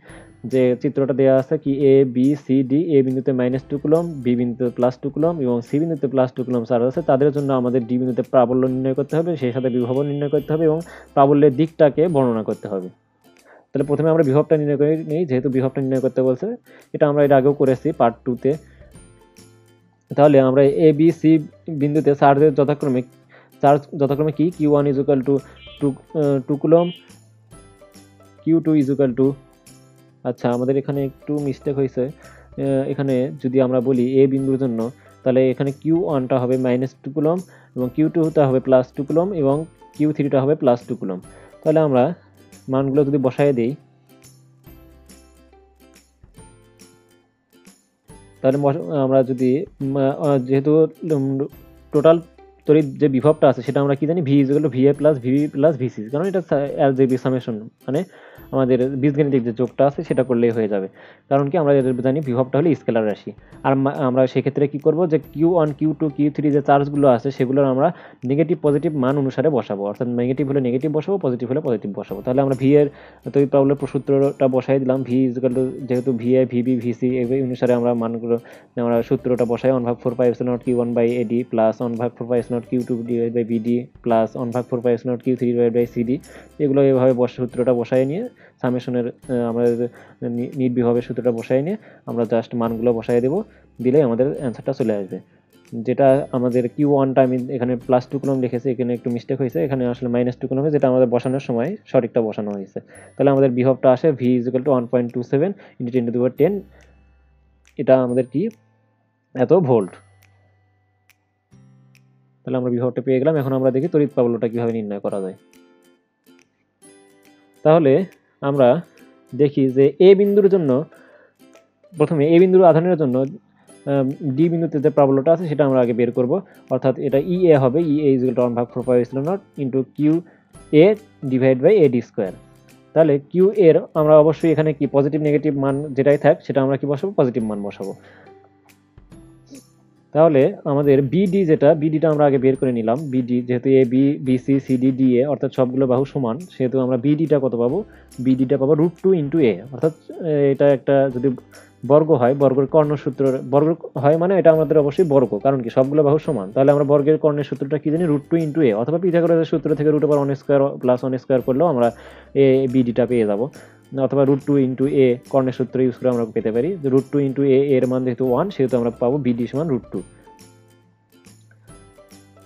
যে চিত্রটা দেওয়া আছে কি এ বি সি ডি, এ বিন্দুতে -2 কুলম, বি বিন্দুতে +2 কুলম এবং সি বিন্দুতে +2 কুলম চার্জ আছে। তাদের জন্য আমাদের ডি বিন্দুতে প্রাবল্য নির্ণয় করতে হবে, সেই সাথে বিভব নির্ণয় করতে হবে এবং প্রাবল্যের দিকটাকে বর্ণনা করতে হবে। তাহলে প্রথমে আমরা বিভবটা নির্ণয় করে নিই, যেহেতু বিভবটা নির্ণয় করতে বলছে। এটা আমরা এর আগেও করেছি পার্ট 2-তে। তাহলে আমরা এ বি সি বিন্দুতে চার্জ যথাক্রমে কি Q1 = 2 কুলম, Q2 = আচ্ছা আমাদের এখানে একটু মিস্টেক হয়েছে। এখানে যদি আমরা বলি এ বিন্দুর জন্য, তাহলে এখানে Q1টা হবে -2 কুলম এবং Q2টা হবে +2 কুলম এবং Q3টা হবে +2 কুলম। তাহলে আমরা মানগুলো যদি বসায় দিই, তাহলে আমরা যদি যেহেতু টোটাল তড়িৎ যে বিভবটা আছে সেটা আমরা কি জানি, ভি = VA + VB + VC, কারণ এটা অ্যালজেব্রিক সামেশন, মানে আমাদের বীজগণিতিক যে যোগটা আছে সেটা করলেই হয়ে যাবে। কারণ কি আমরা জানি বিভবটা হলো স্কেলার রাশি। আর আমরা সেক্ষেত্রে কি করব, যে Q1 Q2 Q3 যে চার্জগুলো আছে সেগুলোর আমরা নেগেটিভ পজিটিভ মান অনুসারে বসাবো, অর্থাৎ নেগেটিভ হলে নেগেটিভ বসাবো, পজিটিভ হলে পজিটিভ বসাবো। তাহলে আমরা ভি এর তড়িৎ প্রাবল্যের সূত্রটা বসাই দিলাম, ভি যেহেতু VA VB VC এই অনুসারে আমরা মানগুলো, আমরা সূত্রটা বসাই 1/4πε0 Q1/AD plus 1/4πε0 Q2/BD plus 1/4πε0 Q3/CD, এগুলো এভাবে সূত্রটা বসাই নিয়ে সামেশনের আমাদের নিট বিভবের সূত্রটা বসাই নিয়ে আমরা জাস্ট মানগুলো বসাই দেব, দিলেই আমাদের অ্যান্সারটা চলে আসবে। যেটা আমাদের Q1টা আমি এখানে +2 কুলম লিখেছি, এখানে একটু মিস্টেক হয়েছে, এখানে আসলে -2 কুলম, যেটা আমাদের বসানোর সময় সঠিকটা বসানো হয়েছে। তাহলে আমাদের বিভবটা আসে V = 1.27 × 10^10, এটা আমাদের কি এত ভোল্ট। তাহলে আমরা বিভবটা পেয়ে গেলাম। এখন আমরা দেখি তড়িৎ প্রাবল্যটা কিভাবে নির্ণয় করা যায়। তাহলে আমরা দেখি যে এ বিন্দুর জন্য, প্রথমে এ বিন্দুর আধানের জন্য ডি বিন্দুতে যে প্রাবল্যটা আছে সেটা আমরা আগে বের করব। অর্থাৎ এটা ই এ হবে, ই এ = 1/4πε0 × Q/AD²। তাহলে কিউ এর আমরা অবশ্যই এখানে কি পজিটিভ নেগেটিভ মান যেটাই থাক সেটা আমরা কি বসাবো, পজিটিভ মান বসাবো। তাহলে আমাদের বিডি বিডিটা আমরা আগে বের করে নিলাম। বিডি যেহেতু A B B C C D D A অর্থাৎ সবগুলো বাহু সমান, সেহেতু আমরা বিডিটা কত পাবো, বিডিটা পাবো √2 × a, অর্থাৎ এটা একটা যদি বর্গ হয়, বর্গের কর্ণ সূত্র, বর্গ হয় মানে এটা আমাদের অবশ্যই বর্গ, কারণ কি সবগুলো বাহু সমান। তাহলে আমরা বর্গের কর্ণের সূত্রটা কি জানি, √2 × a, অথবা পিথাগোরাসের সূত্র থেকে √1² করলেও আমরা এ বিডিটা পেয়ে যাবো, অথবা √2 × a কর্ণের সূত্র ইউজ করে আমরা পেতে পারি। √2 × a এর মান যেহেতু 1, সেহেতু আমরা পাবো বিডি = √2।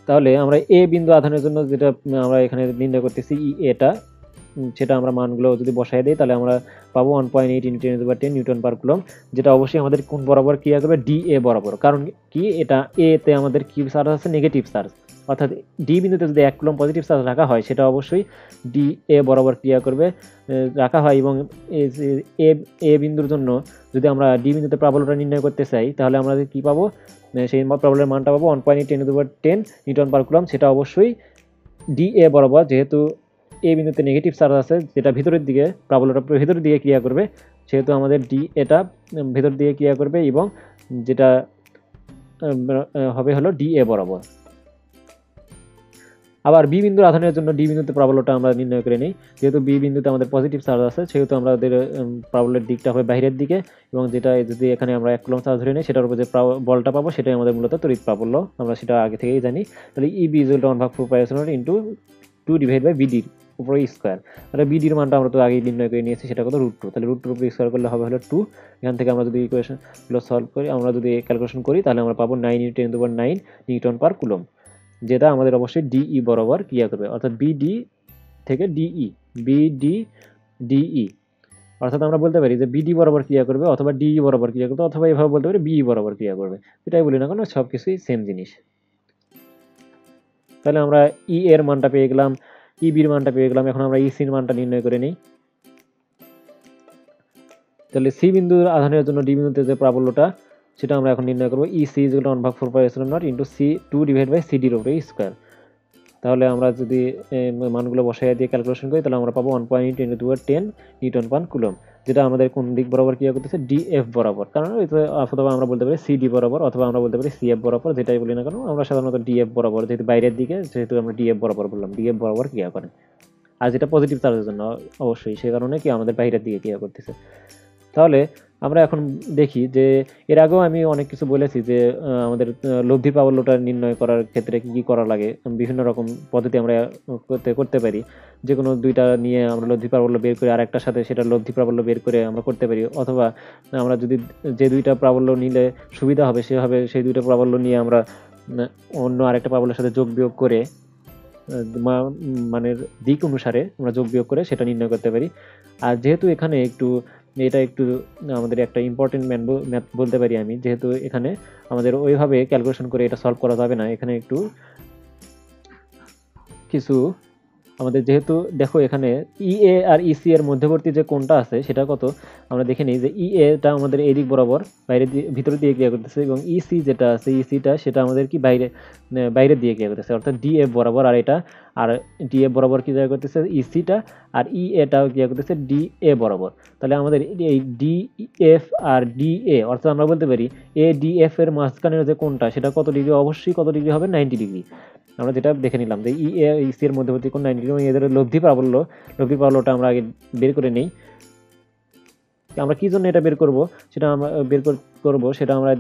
তাহলে আমরা এ বিন্দু আধানের জন্য যেটা আমরা এখানে নির্ণয় করতেছি ই এটা, সেটা আমরা মানগুলো যদি বসাই দিই তাহলে আমরা পাবো 1.8 × 10^10 নিউটন/কুলম, যেটা অবশ্যই আমাদের কোন বরাবর ক্রিয়া করবে, ডি এ বরাবর। কারণ কি এটা এ তে আমাদের কি চার্জ আছে, নেগেটিভ চার্জ, অর্থাৎ ডি বিন্দুতে যদি 1 কুলম পজিটিভ চার্জ রাখা হয় সেটা অবশ্যই ডি এ বরাবর ক্রিয়া করবে রাখা হয়। এবং এ বিন্দুর জন্য যদি আমরা ডি বিন্দুতে প্রাবল্যটা নির্ণয় করতে চাই তাহলে আমরা কি পাবো, সেই প্রাবল্যের মানটা পাবো 1.8 × 10^10 নিউটন/কুলম, সেটা অবশ্যই ডি এ বরাবর, যেহেতু এ বিন্দুতে নেগেটিভ চার্জ আছে যেটা ভিতরের দিকে, প্রাবল্যটা ভিতরের দিকে ক্রিয়া করবে, সেহেতু আমাদের ডি এটা ভেতর দিয়ে ক্রিয়া করবে এবং যেটা হবে হলো ডি এ বরাবর। আবার বি বিন্দুর আধানের জন্য ডি বিন্দুতে প্রাবল্যটা আমরা নির্ণয় করে নিই। যেহেতু বি বিন্দুতে আমাদের পজিটিভ চার্জ আছে সেহেতু আমাদের প্রাবল্যের দিকটা হবে বাইরের দিকে, এবং যেটা যদি এখানে আমরা 1 কুলম্ব চার্জ ধরে নিই সেটার উপর যে বলটা পাবো সেটাই আমাদের মূলত তড়িৎ প্রাবল্য, আমরা সেটা আগে থেকেই জানি। তাহলে EB is equal to 1/4 into 2 divide by বিডির উপরে স্কোয়ার। তাহলে বিডির মানটা আমরা তো আগেই নির্ণয় করে নিয়েছি, সেটা কত √2। তাহলে √2 উপরে স্কোয়ার করলে হবে হলো 2। এখান থেকে আমরা যদি ইকুয়েশনগুলো সলভ করি, আমরা যদি ক্যালকুলেশন করি, তাহলে আমরা পাবো 9 × 10⁹ নিউটন পার কুলম্ব, যেটা আমাদের অবশ্যই ডিই বরাবর ক্রিয়া করবে, অর্থাৎ বিডি থেকে ডিই, বিডি ডিই, অর্থাৎ আমরা বলতে পারি যে বিডি বরাবর ক্রিয়া করবে অথবা ডিই বরাবর ক্রিয়া করবে, অথবা এভাবে বলতে পারি বিই বরাবর ক্রিয়া করবে, এটাই বলি না কেন সব কিছুই সেম জিনিস। তাহলে আমরা ই এর মানটা পেয়ে গেলাম, ইবির মানটা পেয়ে গেলাম। এখন আমরা ইসির মানটা নির্ণয় করে নিই। তাহলে সি বিন্দুর আধানের জন্য ডি বিন্দুতে যে প্রাবল্যটা সেটা আমরা এখন নির্ণয় করবো। EC is equal to 1/4 into C 2 divide by সিডির উপরে স্কোয়ার। তাহলে আমরা যদি মানগুলো বসাই দিয়ে ক্যালকুলেশন করি, তাহলে আমরা পাবো 1.10 নিউটন পার কুলম্ব, যেটা আমাদের কোন দিক বরাবর ক্রিয়া করতেছে, ডিএফ বরাবর। কারণ অথবা আমরা বলতে পারি সিডি বরাবর, অথবা আমরা বলতে পারি সিএফ বরাবর, যেটাই বলি না কেন আমরা সাধারণত ডিএফ বরাবর, যেহেতু বাইরের দিকে যেহেতু আমরা ডিএফ বরাবর বললাম, ডিএফ বরাবর ক্রিয়া করে। আর যেটা পজিটিভ চার্জের জন্য অবশ্যই, সে কারণে কি আমাদের বাইরের দিকে ক্রিয়া করতেছে। তাহলে আমরা এখন দেখি যে এর আগেও আমি অনেক কিছু বলেছি যে আমাদের লব্ধি প্রাবল্যটা নির্ণয় করার ক্ষেত্রে কি কি করা লাগে, বিভিন্ন রকম পদ্ধতি আমরা করতে পারি। যে কোনো দুইটা নিয়ে আমরা লব্ধি প্রাবল্য বের করে আরেকটার সাথে সেটা লব্ধি প্রাবল্য বের করে আমরা করতে পারি, অথবা আমরা যদি যে দুইটা প্রাবল্য নিলে সুবিধা হবে সেভাবে সেই দুইটা প্রাবল্য নিয়ে আমরা অন্য আরেকটা প্রাবল্যের সাথে যোগ বিয়োগ করে মানের দিক অনুসারে আমরা যোগ বিয়োগ করে সেটা নির্ণয় করতে পারি। আর যেহেতু এখানে এটা একটু আমাদের একটা ইম্পর্টেন্ট ম্যাথ বলতে পারি আমি, যেহেতু এখানে আমাদের ওইভাবে ক্যালকুলেশন করে এটা সলভ করা যাবে না, এখানে একটু কিছু আমাদের, যেহেতু দেখো এখানে ইএ আর ইসি এর মধ্যবর্তী যে কোণটা আছে সেটা কত আমরা দেখে নিই, যে ইএটা আমাদের এই দিক বরাবর ভিতরের দিকে ক্রিয়া করতেছে, এবং ইসি যেটা আছে ইসিটা সেটা আমাদের কি বাইরের দিকে ক্রিয়া করতেছে, অর্থাৎ ডিএফ বরাবর। আর ডিএফ বরাবর কি ক্রিয়া করতেছে ইসিটা, আর ইএটাও ক্রিয়া করতেছে ডিএ বরাবর। তাহলে আমাদের এই ডিএফ আর ডিএ, অর্থাৎ আমরা বলতে পারি এ ডিএফ এর মাঝখানের যে কোণটা সেটা কত ডিগ্রি, অবশ্যই কত ডিগ্রি হবে, 90 ডিগ্রি। আমরা যেটা দেখে নিলাম যে ই এ ইসি এর মধ্যবর্তী কোণ 90 ডিগ্রি, এদের লব্ধি প্রাবল্যটা আমরা আগে বের করে নেই। আমরা কি জন্য এটা বের করব সেটা আমরা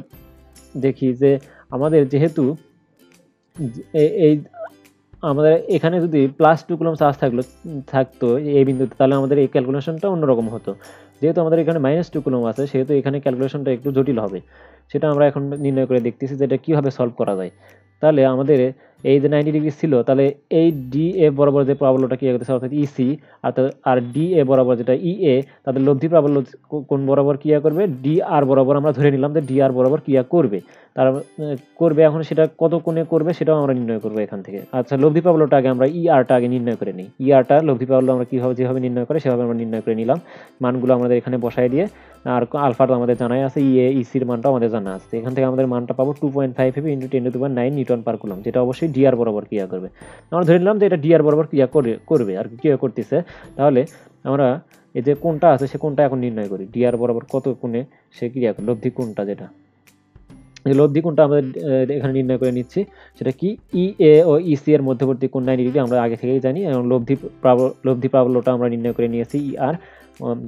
দেখি যে আমাদের যেহেতু এই আমাদের এখানে যদি +2 কুলম্ব চার্জ থাকতো এই বিন্দুতে, তাহলে আমাদের এই ক্যালকুলেশনটা অন্যরকম হতো। যেহেতু আমাদের এখানে -2 কুলম্ব আছে সেহেতু এখানে ক্যালকুলেশনটা একটু জটিল হবে, সেটা আমরা এখন নির্ণয় করে দেখতেছি যে এটা কীভাবে সলভ করা যায়। তাহলে আমাদের এই যে 90 ডিগ্রি ছিল, তাহলে এই ডিএফ বরাবর যে প্রাবল্যটা ক্রিয়া করতেছে অর্থাৎ ইসি, আর ডিএ বরাবর যেটা ইএ, তাদের লব্ধি প্রাবল্য কোন বরাবর ক্রিয়া করবে, ডিআর বরাবর। আমরা ধরে নিলাম যে ডিআর বরাবর ক্রিয়া করবে, তার করবে। এখন সেটা কত কোণে করবে সেটাও আমরা নির্ণয় করবো এখান থেকে। আচ্ছা, লব্ধি প্রাবল্যটা আগে আমরা ইআরটা আগে নির্ণয় করে নিই। ইআরটা লব্ধি প্রাবল্য আমরা যেভাবে নির্ণয় করে সেভাবে আমরা নির্ণয় করে নিলাম। মানগুলো আমাদের এখানে বসাই দিয়ে, আর আলফাটা আমাদের জানাই আছে, ইএ ইসির মানটা আমাদের জানা আছে। এখান থেকে আমাদের মানটা পাবো 2.55 × 10⁹ নিউটন পার কুলম্ব, যেটা অবশ্যই ডিআর বরাবর ক্রিয়া করবে। আমরা ধরে নিলাম যে এটা ডিআর বরাবর ক্রিয়া করবে আর ক্রিয়া করতেছে। তাহলে আমরা এই যে কোণটা আছে সে কোণটা এখন নির্ণয় করি, ডিআর বরাবর কত কোণে সে ক্রিয়া করে, লব্ধি কোণটা যেটা, এই লব্ধি কোণটা আমাদের এখানে নির্ণয় করে নিচ্ছি। সেটা কি, ইএ ও ইসি এর মধ্যবর্তী কোণ 90 ডিগ্রি আমরা আগে থেকেই জানি, এবং লব্ধি প্রাবল্যটা আমরা নির্ণয় করে নিয়েছি ইআর।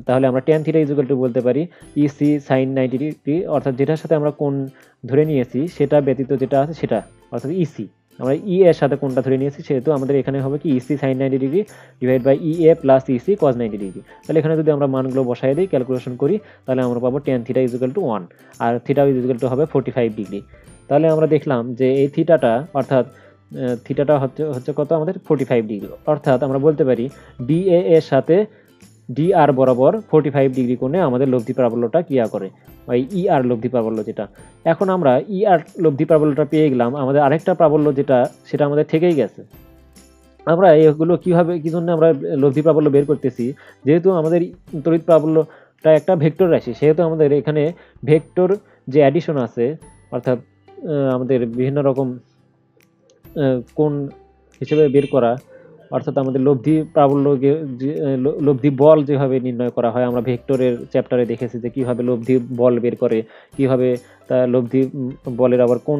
তাহলে আমরা tan θ বলতে পারি ইসি sin 90 ডিগ্রি, অর্থাৎ যেটার সাথে আমরা কোণ ধরে নিয়েছি সেটা ব্যতীত যেটা আছে সেটা, অর্থাৎ ইসি আমরা ই এর সাথে কোণটা ধরে নিয়েছি, সেহেতু আমাদের এখানে হবে কি EC sin 90 degree divide by EA plus EC cos 90 degree. তাহলে এখানে যদি আমরা মানগুলো বসাই দিই, ক্যালকুলেশন করি, তাহলে আমরা পাবো tan θ = 1 আর θ = হবে 45 ডিগ্রি। তাহলে আমরা দেখলাম যে এই থিটাটা, অর্থাৎ থিটাটা হচ্ছে কত আমাদের 45 ডিগ্রি, অর্থাৎ আমরা বলতে পারি ডিএ এর সাথে ডিআর বরাবর 45 ডিগ্রি কোণে আমাদের লব্ধি প্রাবল্যটা ক্রিয়া করে, ওই ইআর লব্ধি প্রাবল্য যেটা। এখন আমরা ইআর লব্ধি প্রাবল্যটা পেয়ে গেলাম, আমাদের আরেকটা প্রাবল্য সেটা আমাদের থেকেই গেছে। আমরা এগুলো কি জন্য আমরা লব্ধি প্রাবল্য বের করতেছি, যেহেতু আমাদের তড়িৎ প্রাবল্যটা একটা ভেক্টর রাশি, সেহেতু আমাদের এখানে ভেক্টর যে অ্যাডিশন আছে, অর্থাৎ আমাদের বিভিন্ন রকম কোণ হিসেবে বের করা, অর্থাৎ আমাদের লব্ধি প্রাবল্য লব্ধি বল যেভাবে নির্ণয় করা হয়, আমরা ভেক্টরের চ্যাপ্টারে দেখেছি যে কিভাবে লব্ধি বল বের করে, কিভাবে তা লব্ধি বলের আবার কোন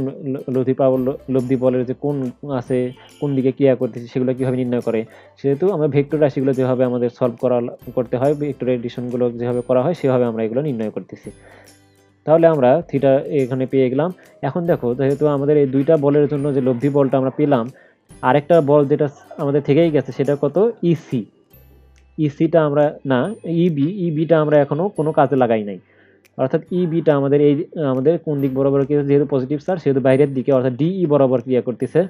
লব্ধি প্রাবল্য লব্ধি বলের যে কোন আছে, কোন দিকে ক্রিয়া করতেছে, সেগুলো কিভাবে নির্ণয় করে। সেহেতু আমরা ভেক্টর রাশিগুলো যেভাবে আমাদের সলভ করতে হয়, ভেক্টর এডিশনগুলো যেভাবে করা হয় সেভাবে আমরা এগুলো নির্ণয় করতেছি। তাহলে আমরা থিটা এখানে পেয়ে গেলাম। এখন দেখো, যেহেতু আমাদের এই দুইটা বলের জন্য যে লব্ধি বলটা আমরা পেলাম, আরেকটা বল যেটা আমাদের থেকেই গেছে সেটা কত, ইসি। ইসিটা আমরা না, ইবিটা আমরা এখনো কোনো কাজে লাগাই নাই। অর্থাৎ ইবিটা আমাদের এই আমাদের কোন দিক বরাবর ক্রিয়া, যেহেতু পজিটিভ চার্জ সেহেতু বাইরের দিকে, অর্থাৎ ডিই বরাবর ক্রিয়া করতেছে,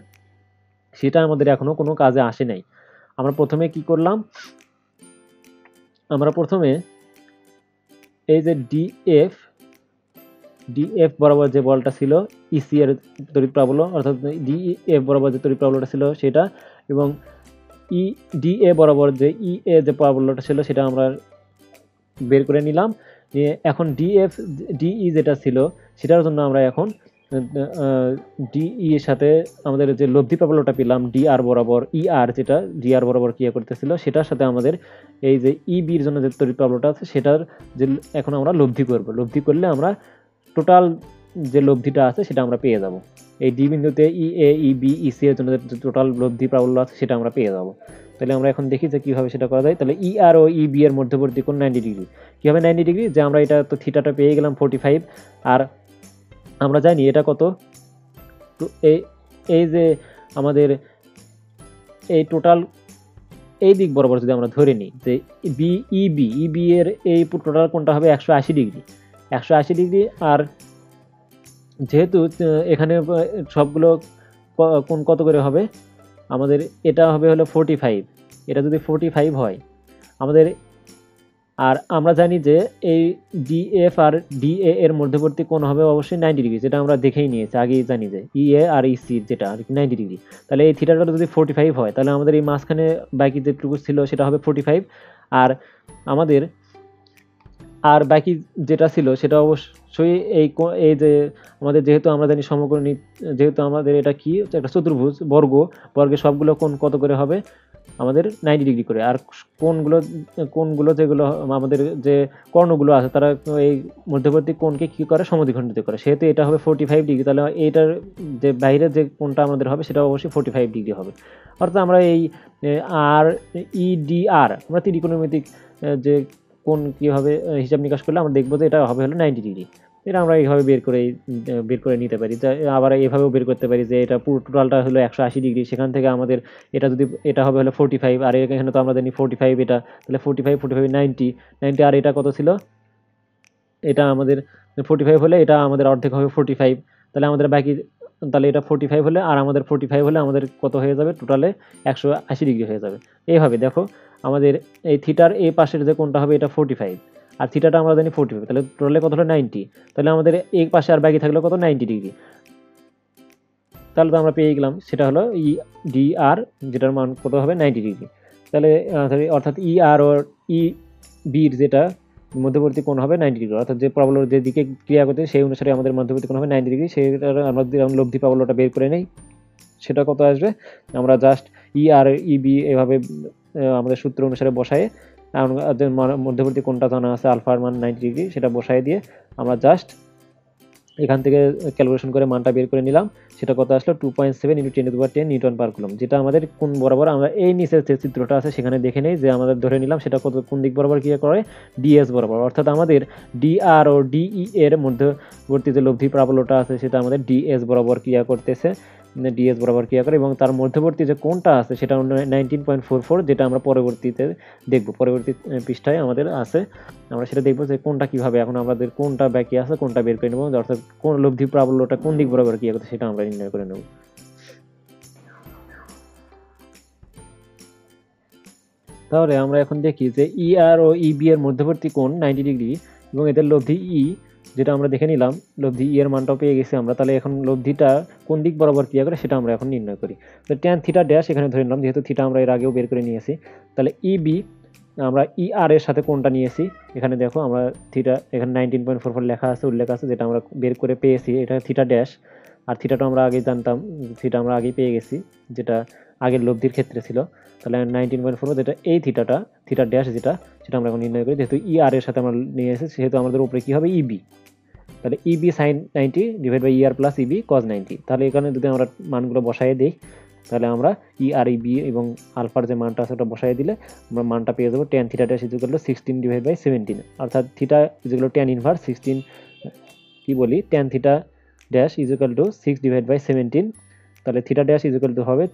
সেটা আমাদের এখনো কোনো কাজে আসে নাই। আমরা প্রথমে কি করলাম, আমরা প্রথমে এই যে ডিএফ বরাবর যে বলটা ছিল ইসি এর তড়িৎ প্রাবল্য, অর্থাৎ ডিএফ বরাবর যে তড়িৎ প্রাবল্যটা ছিল সেটা, এবং ডিএ বরাবর যে ইএ যে প্রাবল্যটা ছিল সেটা আমরা বের করে নিলাম। এখন ডিই যেটা ছিল সেটার জন্য আমরা এখন ডিই এর সাথে আমাদের যে লব্ধি প্রাবল্যটা পেলাম ডিআর বরাবর, ইআর যেটা ডিআর বরাবর ক্রিয়া করতেছিল, সেটার সাথে আমাদের এই যে ইবির জন্য যে তড়িৎ প্রাবল্যটা আছে সেটার যে এখন আমরা লব্ধি করব। লব্ধি করলে আমরা টোটাল যে লব্ধিটা আছে সেটা আমরা পেয়ে যাব। এই ডি বিন্দুতে ইএ ইবি ইসি এর জন্য যে টোটাল লব্ধি প্রাবল্য আছে সেটা আমরা পেয়ে যাব। তাহলে আমরা এখন দেখি যে কিভাবে সেটা করা যায়। তাহলে ইআর ও ইবি এর মধ্যবর্তী কোণ 90 ডিগ্রি। কিভাবে 90 ডিগ্রি, যে আমরা এটা তো থিটাটা পেয়ে গেলাম 45, আর আমরা জানি এটা কত, তো এই যে আমাদের এই টোটাল এই দিক বরাবর যদি আমরা ধরে নিই যে ইবি এর এই টোটাল কোণটা হবে 180 ডিগ্রি। 180 ডিগ্রি, আর যেহেতু এখানে সবগুলো কোণ কত করে হবে, আমাদের এটা হবে হলো 45। এটা যদি 45 হয় আমাদের, আর আমরা জানি যে এই ডিএফ আর ডিএ এর মধ্যবর্তী কোণ হবে অবশ্যই 90 ডিগ্রি, যেটা আমরা দেখেই নিয়েছি, আগেই জানি যে ইএ আর ইসি যেটা আর কি 90 ডিগ্রি। তাহলে এই থিটাটা যদি 45 হয় তাহলে আমাদের এই মাঝখানে বাকি যেটুকু ছিল সেটা হবে 45, আর আমাদের আর বাকি যেটা ছিল সেটা অবশ্যই এই যে আমাদের, যেহেতু আমরা জানি সমকোণী, যেহেতু আমাদের এটা কি একটা চতুর্ভুজ বর্গের সবগুলো কোণ কত করে হবে, আমাদের 90 ডিগ্রি করে। আর কোণগুলো যেগুলো আমাদের যে কর্ণগুলো আছে তারা এই মধ্যবর্তী কোণকে কি করে, সমদ্বিখণ্ডিত করে, সেহেতু এটা হবে 45 ডিগ্রি। তাহলে এইটার যে বাইরের যে কোণটা আমাদের হবে সেটা অবশ্যই 45 ডিগ্রি হবে। অর্থাৎ আমরা এই আর ইডিআর আমরা ত্রিকোণমিতিক যে কোণ কীভাবে হিসাব নিকাশ করলে আমরা দেখবো যে এটা হবে হলো 90 ডিগ্রি। এটা আমরা এইভাবে বের করে নিতে পারি। আবার এইভাবেও বের করতে পারি যে এটা পুরো টোটালটা হলো 180 ডিগ্রি, সেখান থেকে আমাদের এটা হবে হলো 45, আর এখানে তো আমরা জানি 45, এটা তাহলে 45 90, আর এটা কত ছিল, এটা আমাদের 45 হলে এটা আমাদের অর্ধেক হবে 45, তাহলে আমাদের বাকি, তাহলে এটা 45 হলে আর আমাদের 45 হলে আমাদের কত হয়ে যাবে, টোটালে 180 ডিগ্রি হয়ে যাবে। এইভাবে দেখো আমাদের এই থিটার এই পাশের যে কোণটা হবে এটা 45, আর থিটাটা আমরা জানি 45, তাহলে টোটালে কত হলো 90, তাহলে আমাদের এই পাশে আর বাকি থাকলো কত, 90 ডিগ্রি। তাহলে তো আমরা পেয়ে গেলাম সেটা হলো ডিআর, যেটার মান কত হবে 90 ডিগ্রি। তাহলে অর্থাৎ ইআর ও ই বির যেটা মধ্যবর্তী কোণ হবে 90 ডিগ্রি, অর্থাৎ যে প্রাবল্যর যে দিকে ক্রিয়া করতে সেই অনুসারে আমাদের মধ্যবর্তী কোণ হবে 90 ডিগ্রি। সেটার আমরা লব্ধি প্রাবল্যটা বের করে নেই, সেটা কত আসবে, আমরা জাস্ট ই আর ইবি এভাবে আমাদের সূত্র অনুসারে বসায়ে মধ্যবর্তী কোণটা জানা আছে আলফার মান 90 ডিগ্রি, সেটা বসায় দিয়ে আমরা জাস্ট এখান থেকে ক্যালকুলেশন করে মানটা বের করে নিলাম। সেটা কত আসলো, 2.7 × 10⁻10 নিউটন পার কুলম। যেটা আমাদের কোন বরাবর, আমরা এই নিচের যে চিত্রটা আছে সেখানে দেখে নেই যে আমাদের ধরে নিলাম সেটা কোন দিক বরাবর ক্রিয়া করে, ডিএস বরাবর। অর্থাৎ আমাদের ডিআর ও ডিই এর মধ্যবর্তী যে লব্ধি প্রাবল্যটা আছে সেটা আমাদের ডিএস বরাবর ক্রিয়া করতেছে, ডিএস বরাবর ক্রিয়া করে, এবং তার মধ্যবর্তী যে কোণটা আছে সেটা 19.44, যেটা আমরা পরবর্তীতে দেখব, পরবর্তী পৃষ্ঠায় আমাদের আছে, আমরা সেটা দেখবো যে কোনটা কিভাবে, এখন আমাদের কোনটা বাকি আছে কোনটা বের করে নেব, অর্থাৎ কোন লব্ধি প্রাবল্যটা কোন দিক বরাবর ক্রিয়া করছে সেটা আমরা নির্ণয় করে নেব। তাহলে আমরা এখন দেখি যে ইআর ও ইবি এর মধ্যবর্তী কোণ 90 ডিগ্রি, এবং এদের লব্ধি যেটা আমরা দেখে নিলাম, লব্ধি এর মানটাও পেয়ে গেছি আমরা। তাহলে এখন লব্ধিটা কোন দিক বরাবর ক্রিয়া করে সেটা আমরা এখন নির্ণয় করি। তো ট্যান থিটা ড্যাশ এখানে ধরে নিলাম, যেহেতু থিটা আমরা এর আগেও বের করে নিয়েছি। তাহলে ইবি আমরা ইআর এর সাথে কোনটা নিয়েছি, এখানে দেখো আমরা থিটা, এখানে 19.44 লেখা আছে, উল্লেখ আছে, যেটা আমরা বের করে পেয়েছি, এটা থিটা ড্যাশ। আর থিটাটা আমরা আগেই জানতাম, থিটা আমরা আগেই পেয়ে গেছি, যেটা আগের লব্ধির ক্ষেত্রে ছিল। তাহলে 19.44 যেটা এই থিটা ড্যাশ যেটা সেটা আমরা এখন নির্ণয় করি। যেহেতু ER এর সাথে আমরা নিয়ে এসেছি সেহেতু আমাদের উপরে কি হবে EB, তাহলে EB sin 90 divide by ER plus EB cos 90। তাহলে এখানে যদি আমরা মানগুলো বসাই দিই তাহলে আমরা ER EB এবং আলফার যে মানটা আছে ওটা বসাই দিলে আমরা মানটা পেয়ে যাবো tan theta dash equal to 16 divide by 17, অর্থাৎ theta equal to tan inverse 16 কি বলি tan theta dash equal to 6 divide by 17। তাহলে থিটা ড্যাশ ইকুয়াল টু হবে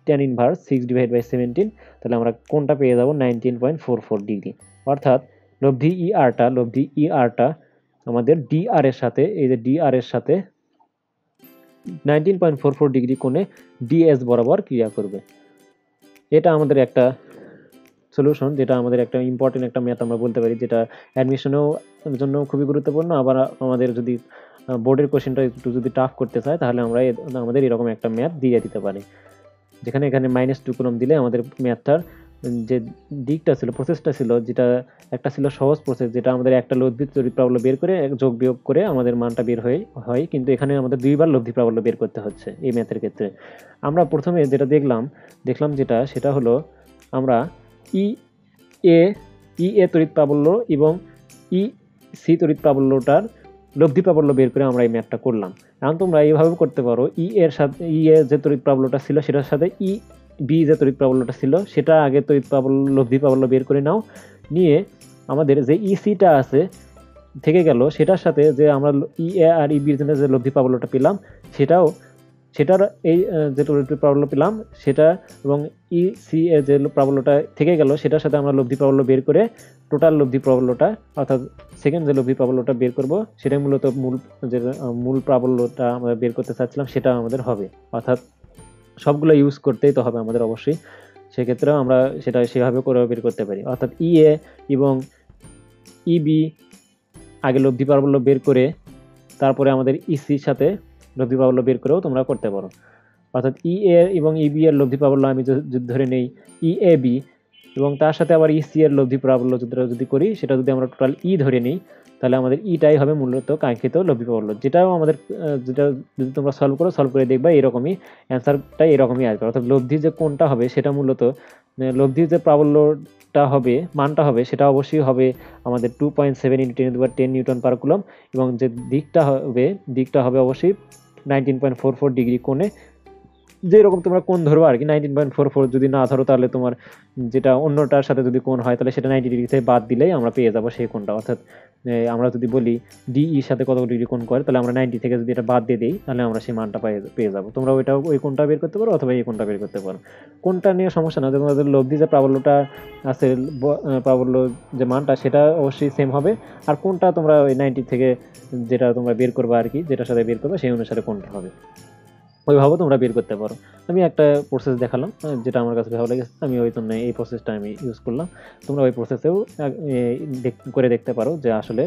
tan ইনভার্স 6 ডিভাইড বাই 17। তাহলে আমরা কোনটা পেয়ে যাব 19.44 ডিগ্রি। অর্থাৎ লব্ধি ERটা আমাদের DR এর সাথে, এই যে DR এর সাথে 19.44 ডিগ্রি কোণে DS বরাবর ক্রিয়া করবে। এটা আমাদের একটা সলিউশন, যেটা আমাদের একটা ইম্পর্টেন্ট একটা ম্যাথ আমরা বলতে পারি, যেটা অ্যাডমিশনেও জন্য খুবই গুরুত্বপূর্ণ। আবার আমাদের যদি বোর্ডের কোশ্চেনটা একটু যদি টাফ করতে চায় তাহলে আমরা আমাদের এরকম একটা ম্যাথ দিয়ে দিতে পারি, যেখানে এখানে -2 কুলম দিলে আমাদের ম্যাথটার যে দিকটা ছিল, প্রসেসটা ছিল, যেটা একটা ছিল সহজ প্রসেস, যেটা আমাদের একটা লব্ধি তড়িৎ প্রাবল্য বের করে যোগ বিয়োগ করে আমাদের মানটা বের হয়, কিন্তু এখানে আমাদের দুইবার লব্ধি প্রাবল্য বের করতে হচ্ছে এই ম্যাথের ক্ষেত্রে। আমরা প্রথমে যেটা দেখলাম সেটা হলো আমরা EA তড়িৎ প্রাবল্য এবং EC তড়িৎ প্রাবল্যটার লব্ধি প্রাবল্য বের করে আমরা এই ম্যাথটা করলাম। এখন তোমরা এইভাবে করতে পারো, এর সাথে যে তড়িৎ প্রাবল্যটা ছিল সেটার সাথে EB যে তড়িৎ প্রাবল্যটা ছিল সেটা আগে তড়িৎ প্রাবল্য লব্ধি প্রাবল্য বের করে নাও, নিয়ে আমাদের যে ECটা আছে থেকে গেল সেটার সাথে যে আমরা EA আর EB এর জন্য যে লব্ধি প্রাবল্যটা পেলাম সেটার এই যে তড়িৎ প্রাবল্য পেলাম সেটা এবং EC এর যে প্রাবল্যটা থেকে গেল সেটার সাথে আমরা লব্ধি প্রাবল্য বের করে টোটাল লব্ধি প্রাবল্যটা, অর্থাৎ সেকেন্ড যে লব্ধি প্রাবল্যটা বের করব সেটাই মূলত মূল প্রাবল্যটা আমরা বের করতে চাচ্ছিলাম সেটা আমাদের হবে। অর্থাৎ সবগুলো ইউজ করতেই তো হবে আমাদের অবশ্যই, সেক্ষেত্রেও আমরা সেটা সেভাবে করে বের করতে পারি। অর্থাৎ EA এবং EB আগে লব্ধি প্রাবল্য বের করে তারপরে আমাদের ECর সাথে লব্ধি প্রাবল্য বের করেও তোমরা করতে পারো। অর্থাৎ EA এবং EB এর লব্ধি প্রাবল্য আমি যদি ধরে নেই EAB এবং তার সাথে আবার EC এর লব্ধি প্রাবল্য যদি করি, সেটা যদি আমরা টোটাল ধরে নিই তাহলে আমাদের টাই হবে মূলত কাঙ্ক্ষিত লব্ধি প্রাবল্য। যেটাও আমাদের যেটা যদি তোমরা সলভ করে দেখবা এরকমই অ্যান্সারটা এরকমই আসবে। অর্থাৎ লব্ধি যে কোনটা হবে সেটা মূলত লব্ধির যে প্রাবল্যটা হবে, মানটা হবে, সেটা অবশ্যই হবে আমাদের 2.7 × 10⁻10 নিউটন পার কুলম এবং যে দিকটা হবে অবশ্যই 19.44 ডিগ্রি কোণে। যেরকম তোমরা কোণ ধরবা আর কি, 19.44 যদি না ধরো তাহলে তোমার যেটা অন্যটার সাথে যদি কোণ হয় তাহলে সেটা 90 ডিগ্রি থেকে বাদ দিলেই আমরা পেয়ে যাবো সেই কোণটা। অর্থাৎ আমরা যদি বলি DEর সাথে কত ডিগ্রি কোণ করে তাহলে আমরা 90 থেকে যদি এটা বাদ দিয়ে দিই তাহলে আমরা সেই মানটা পেয়ে যাবো। তোমরা ওই কোণটা বের করতে পারো অথবা এই কোণটা বের করতে পারো, কোণটা নিয়ে সমস্যা না। তোমাদের লব্ধি যে প্রাবল্যটা আছে, প্রাবল্য যে মানটা সেটা অবশ্যই সেম হবে, আর কোণটা তোমরা ওই 90 থেকে যেটা তোমরা বের করবা আর কি, যেটার সাথে বের করবে সেই অনুসারে কোণটা হবে, ওইভাবে তোমরা বের করতে পারো। আমি একটা প্রসেস দেখালাম যেটা আমার কাছে ভালো লেগেছে, আমি ওই জন্য এই প্রসেসটা আমি ইউজ করলাম। তোমরা ওই প্রসেসেও করে দেখতে পারো যে আসলে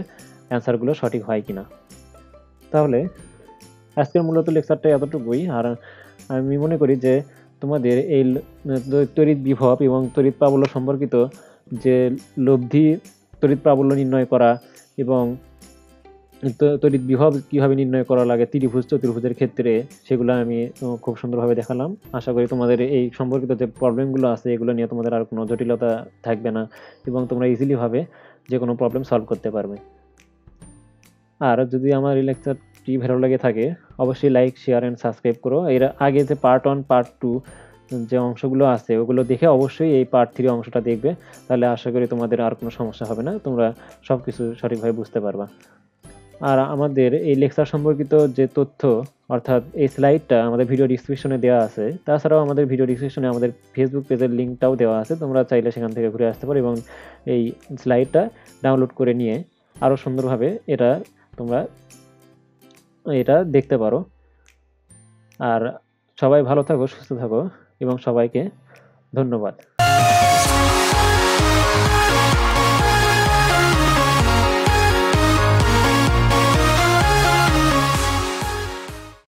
অ্যান্সারগুলো সঠিক হয় কিনা। তাহলে আজকের মূলত লেকচারটা এতটুকুই। আর আমি মনে করি যে তোমাদের এই তড়িৎ বিভব এবং তড়িৎ প্রাবল্য সম্পর্কিত যে লব্ধি তড়িৎ প্রাবল্য নির্ণয় করা এবং তড়িৎ বিভব কিভাবে নির্ণয় করা লাগে ত্রিভুজ চতুর্ভুজের ক্ষেত্রে, সেগুলো আমি খুব সুন্দরভাবে দেখালাম। আশা করি তোমাদের এই সম্পর্কিত যে প্রবলেমগুলো আছে এগুলো নিয়ে তোমাদের আর কোনো জটিলতা থাকবে না এবং তোমরা ইজিলি ভাবে যে কোনো প্রবলেম সলভ করতে পারবে। আর যদি আমার এই লেকচারটি ভালো লাগে থাকে অবশ্যই লাইক, শেয়ার অ্যান্ড সাবস্ক্রাইব করো। এর আগে যে পার্ট 1 পার্ট 2 যে অংশগুলো আছে ওগুলো দেখে অবশ্যই এই পার্ট 3 অংশটা দেখবে, তাহলে আশা করি তোমাদের আর কোনো সমস্যা হবে না, তোমরা সব কিছু সঠিকভাবে বুঝতে পারবা। আর আমাদের এই লেকচার সম্পর্কিত যে তথ্য, অর্থাৎ এই স্লাইডটা আমাদের ভিডিও ডিসক্রিপশনে দেওয়া আছে, তাছাড়াও আমাদের ভিডিও ডিসক্রিপশনে আমাদের ফেসবুক পেজের লিঙ্কটাও দেওয়া আছে, তোমরা চাইলে সেখান থেকে ঘুরে আসতে পারো এবং এই স্লাইডটা ডাউনলোড করে নিয়ে আরও সুন্দরভাবে তোমরা এটা দেখতে পারো। আর সবাই ভালো থাকো, সুস্থ থাকো এবং সবাইকে ধন্যবাদ।